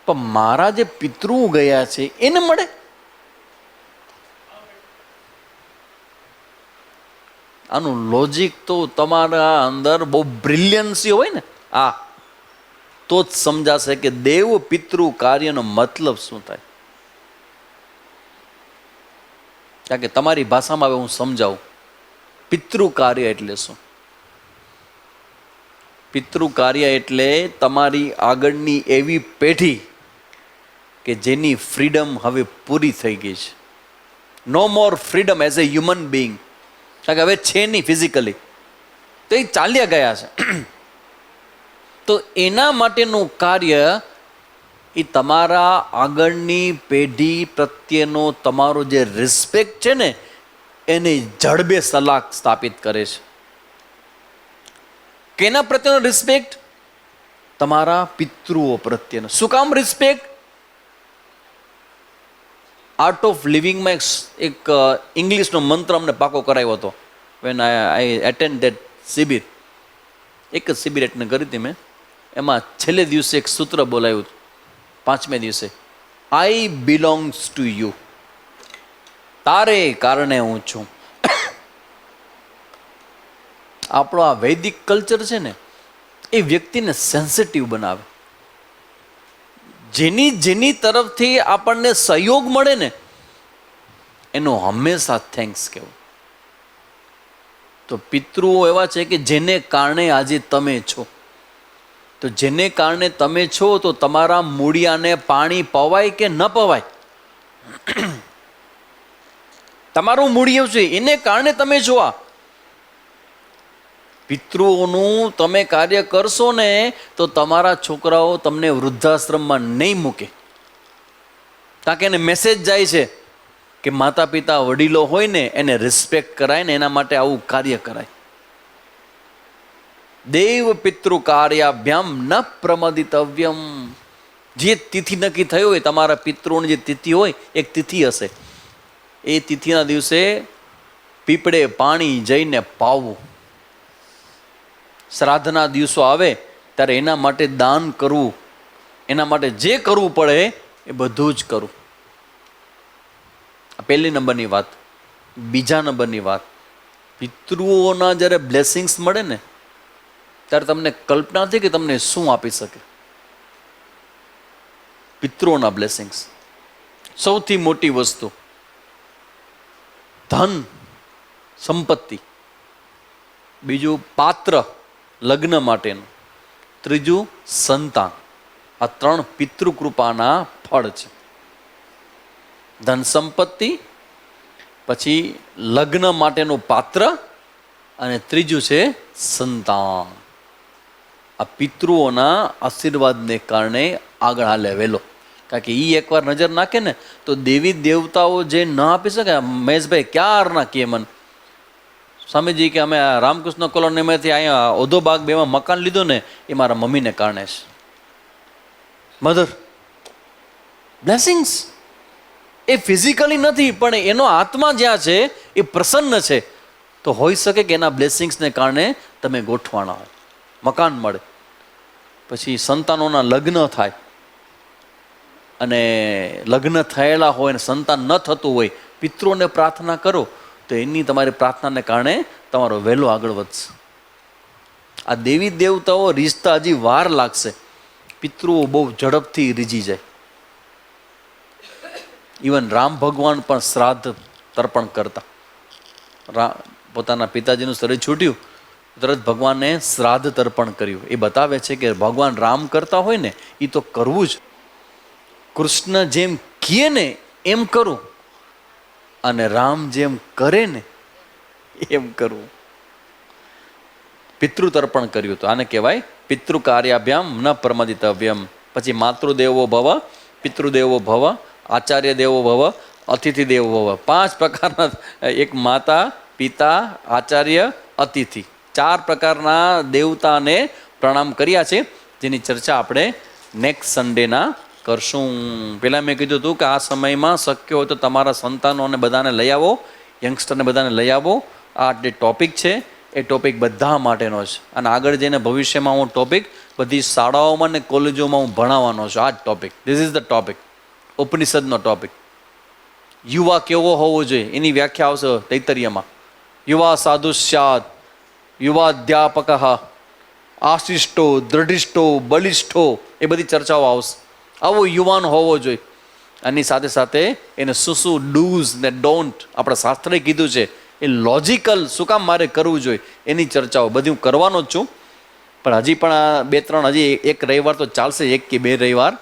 પણ મારા જે પિતૃ ગયા છે એને મળે? આનું લોજિક તો તમારા અંદર બહુ બ્રિલિયન્સી હોય ને, તો જ સમજાશે કે દેવ પિતૃ કાર્યનો મતલબ શું થાય. કારણ કે તમારી ભાષામાં હવે હું સમજાવું પિતૃ કાર્ય એટલે શું. પિતૃ કાર્ય એટલે તમારી આગળની એવી પેઢી કે જેની ફ્રીડમ હવે પૂરી થઈ ગઈ છે. No more freedom as a human being. કારણ કે હવે છે નહીં ફિઝિકલી, તો એ ચાલ્યા ગયા છે. તો એના માટેનું કાર્ય એ તમારા આગળની પેઢી પ્રત્યેનો તમારો જે રિસ્પેક્ટ છે ને એને જડબે સલાક સ્થાપિત કરે છે. કેના પ્રત્યેનો રિસ્પેક્ટ? તમારા પિતૃઓ પ્રત્યેનો. શું કામ રિસ્પેક્ટ? આર્ટ ઓફ લિવિંગમાં એક ઇંગ્લિશનો મંત્ર અમને પાકો કરાવ્યો હતો. વેન આઈ એટેન્ડ ધેટ શિબિર, એક જ શિબિર એટેન્ડ કરી હતી મેં. એમાં છેલ્લે દિવસે એક સૂત્ર બોલાયું, 5મે દિવસે, આઈ બિલોંગ્સ ટુ યુ. તારે કારણે હું છું. આપણો આ વૈદિક કલ્ચર છે ને એ વ્યક્તિને સેન્સિટિવ બનાવે. જેની તરફથી આપણને સહયોગ મળે ને એનો હંમેશા થેન્ક્સ કહેવું. તો પિતૃઓ એવા છે કે જેને કારણે આજે તમે છો. તો જેને કારણે તમે છો તો તમારા મૂળિયાને પાણી પવાય કે ન પવાય? તમારું મૂળિયું છે એને કારણે તમે છો. આ પિતૃઓનું તમે કાર્ય કરશો ને તો તમારા છોકરાઓ તમને વૃદ્ધાશ્રમમાં નહીં મૂકે. કારણ કે એને મેસેજ જાય છે કે માતા પિતા વડીલો હોય ને એને રિસ્પેક્ટ કરાય ને એના માટે આવું કાર્ય કરાય. દેવ પિતૃ કાર્યાભ્યામ ન પ્રમદિતવ્યમ. જે તિથિ નક્કી થયો હોય, તમારા પિતૃઓની જે તિથિ હોય, એક તિથિ હશે, એ તિથિના દિવસે પીપળે પાણી જઈને પાવવું. શ્રાદ્ધના દિવસો આવે ત્યારે એના માટે દાન કરવું, એના માટે જે કરવું પડે એ બધું જ કરવું. પહેલી નંબરની વાત. બીજા નંબરની વાત, પિતૃઓના જ્યારે બ્લેસિંગ્સ મળે ને ત્યારે તમને કલ્પના નથી કે તમને શું આપી શકે. પિતૃઓના બ્લેસિંગ્સ સૌથી મોટી વસ્તુ, ધન સંપત્તિ. બીજું પાત્ર લગ્ન માટેનું. ત્રીજું સંતાન. આ 3 પિતૃકૃપાના ફળ છે. ધન સંપત્તિ, પછી લગ્ન માટેનું પાત્ર, અને ત્રીજું છે સંતાન. આ પિતૃઓના આશીર્વાદને કારણે આગળ હાલે વહેલો. કારણ કે એ એકવાર નજર નાખે ને તો દેવી દેવતાઓ જે ન આપી શકે. મહેશભાઈ ક્યારના કહે મને, સ્વામીજી કે અમે રામકૃષ્ણ કોલોનીમાંથી અહીંયા ઓધો બાગ 2માં મકાન લીધું ને એ મારા મમ્મીને કારણે છે. Mother blessings. એ ફિઝિકલી નથી પણ એનો આત્મા જ્યાં છે એ પ્રસન્ન છે. તો હોઈ શકે કે એના બ્લેસિંગ્સને કારણે તમે ગોઠવાના હો, મકાન મળે. પછી સંતાનોના લગ્ન થાય, અને લગ્ન થયેલા હોય અને સંતાન ન થતું હોય, પિતૃઓને પ્રાર્થના કરો તો એની તમારી પ્રાર્થનાને કારણે તમારો વહેલો આગળ વધશે. આ દેવી દેવતાઓ રીઝતા હજી વાર લાગશે. પિતૃઓ બહુ ઝડપથી રીઝી જાય. ઇવન રામ ભગવાન પણ શ્રાદ્ધ તર્પણ કરતા. પોતાના પિતાજીનું શરીર છૂટ્યું તરત ભગવાને શ્રાદ્ધ તર્પણ કર્યું. એ બતાવે છે કે ભગવાન રામ કરતા હોય ને એ તો કરવું જ. કૃષ્ણ જેમ કહે ને એમ કરું, અને રામ જેમ કરે ને એમ કરવું. પિતૃતર્પણ કર્યું હતું. આને કહેવાય પિતૃ કાર્યાભ્યામ ન પ્રમદિતવ્યમ. પછી માતૃદેવો ભવ, પિતૃદેવો ભવ, આચાર્ય દેવો ભવ, અતિથિ દેવો ભવ. 5 પ્રકારના, એક માતા, પિતા, આચાર્ય, અતિથિ, 4 પ્રકારના દેવતાને પ્રણામ કર્યા છે, જેની ચર્ચા આપણે નેક્સ્ટ સન્ડેના કરશું. પહેલાં મેં કીધું હતું કે આ સમયમાં શક્ય હોય તો તમારા સંતાનોને બધાને લઈ આવો, યંગસ્ટરને બધાને લઈ આવો. આ જે ટોપિક છે એ ટોપિક બધા માટેનો છે, અને આગળ જઈને ભવિષ્યમાં હું ટોપિક બધી શાળાઓમાં ને કોલેજોમાં હું ભણાવવાનો છું. આ જ topic, this is the topic, ઉપનિષદનો ટોપિક. યુવા કેવો હોવો જોઈએ એની વ્યાખ્યા આવશે તૈતરીયમાં. યુવા સાધુ સ્યાદ, યુવા અધ્યાપક, આશિષ્ટો, દૃઢિષ્ટો, બલિષ્ઠો, એ બધી ચર્ચાઓ આવશે. આવો યુવાન હોવો જોઈએ. આની સાથે સાથે એને શું ડૂઝ ને ડોન્ટ આપણા શાસ્ત્રે કીધું છે એ લોજિકલ શું કામ મારે કરવું જોઈએ એની ચર્ચાઓ બધી હું કરવાનો જ છું. પણ હજી પણ આ 2-3 હજી એક રવિવાર તો ચાલશે, 1 કે 2 રવિવાર.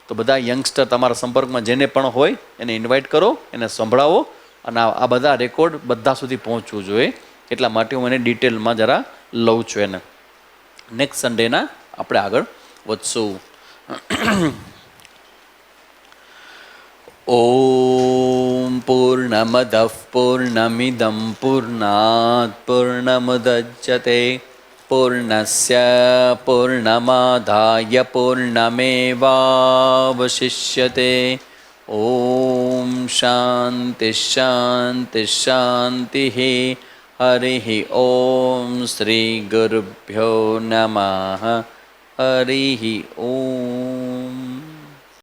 તો બધા યંગસ્ટર તમારા સંપર્કમાં જેને પણ હોય એને ઇન્વાઇટ કરો, એને સંભળાવો, અને આ બધા રેકોર્ડ બધા સુધી પહોંચવું જોઈએ. એટલા માટે હું એને ડિટેલમાં જરા લઉં છું. એને નેક્સ્ટ સન્ડેના આપણે આગળ વધશું. ઓમ પૂર્ણમદઃ પૂર્ણમિદં પૂર્ણાત પૂર્ણમુદચ્યતે પૂર્ણસ્ય પૂર્ણમાદાય પૂર્ણમેવાવશિષ્યતે. ઓમ શાંતિ શાંતિ શાંતિ. હરિ ઓમ શ્રી ગુરુભ્યો નમઃ. હરિ ઓમ.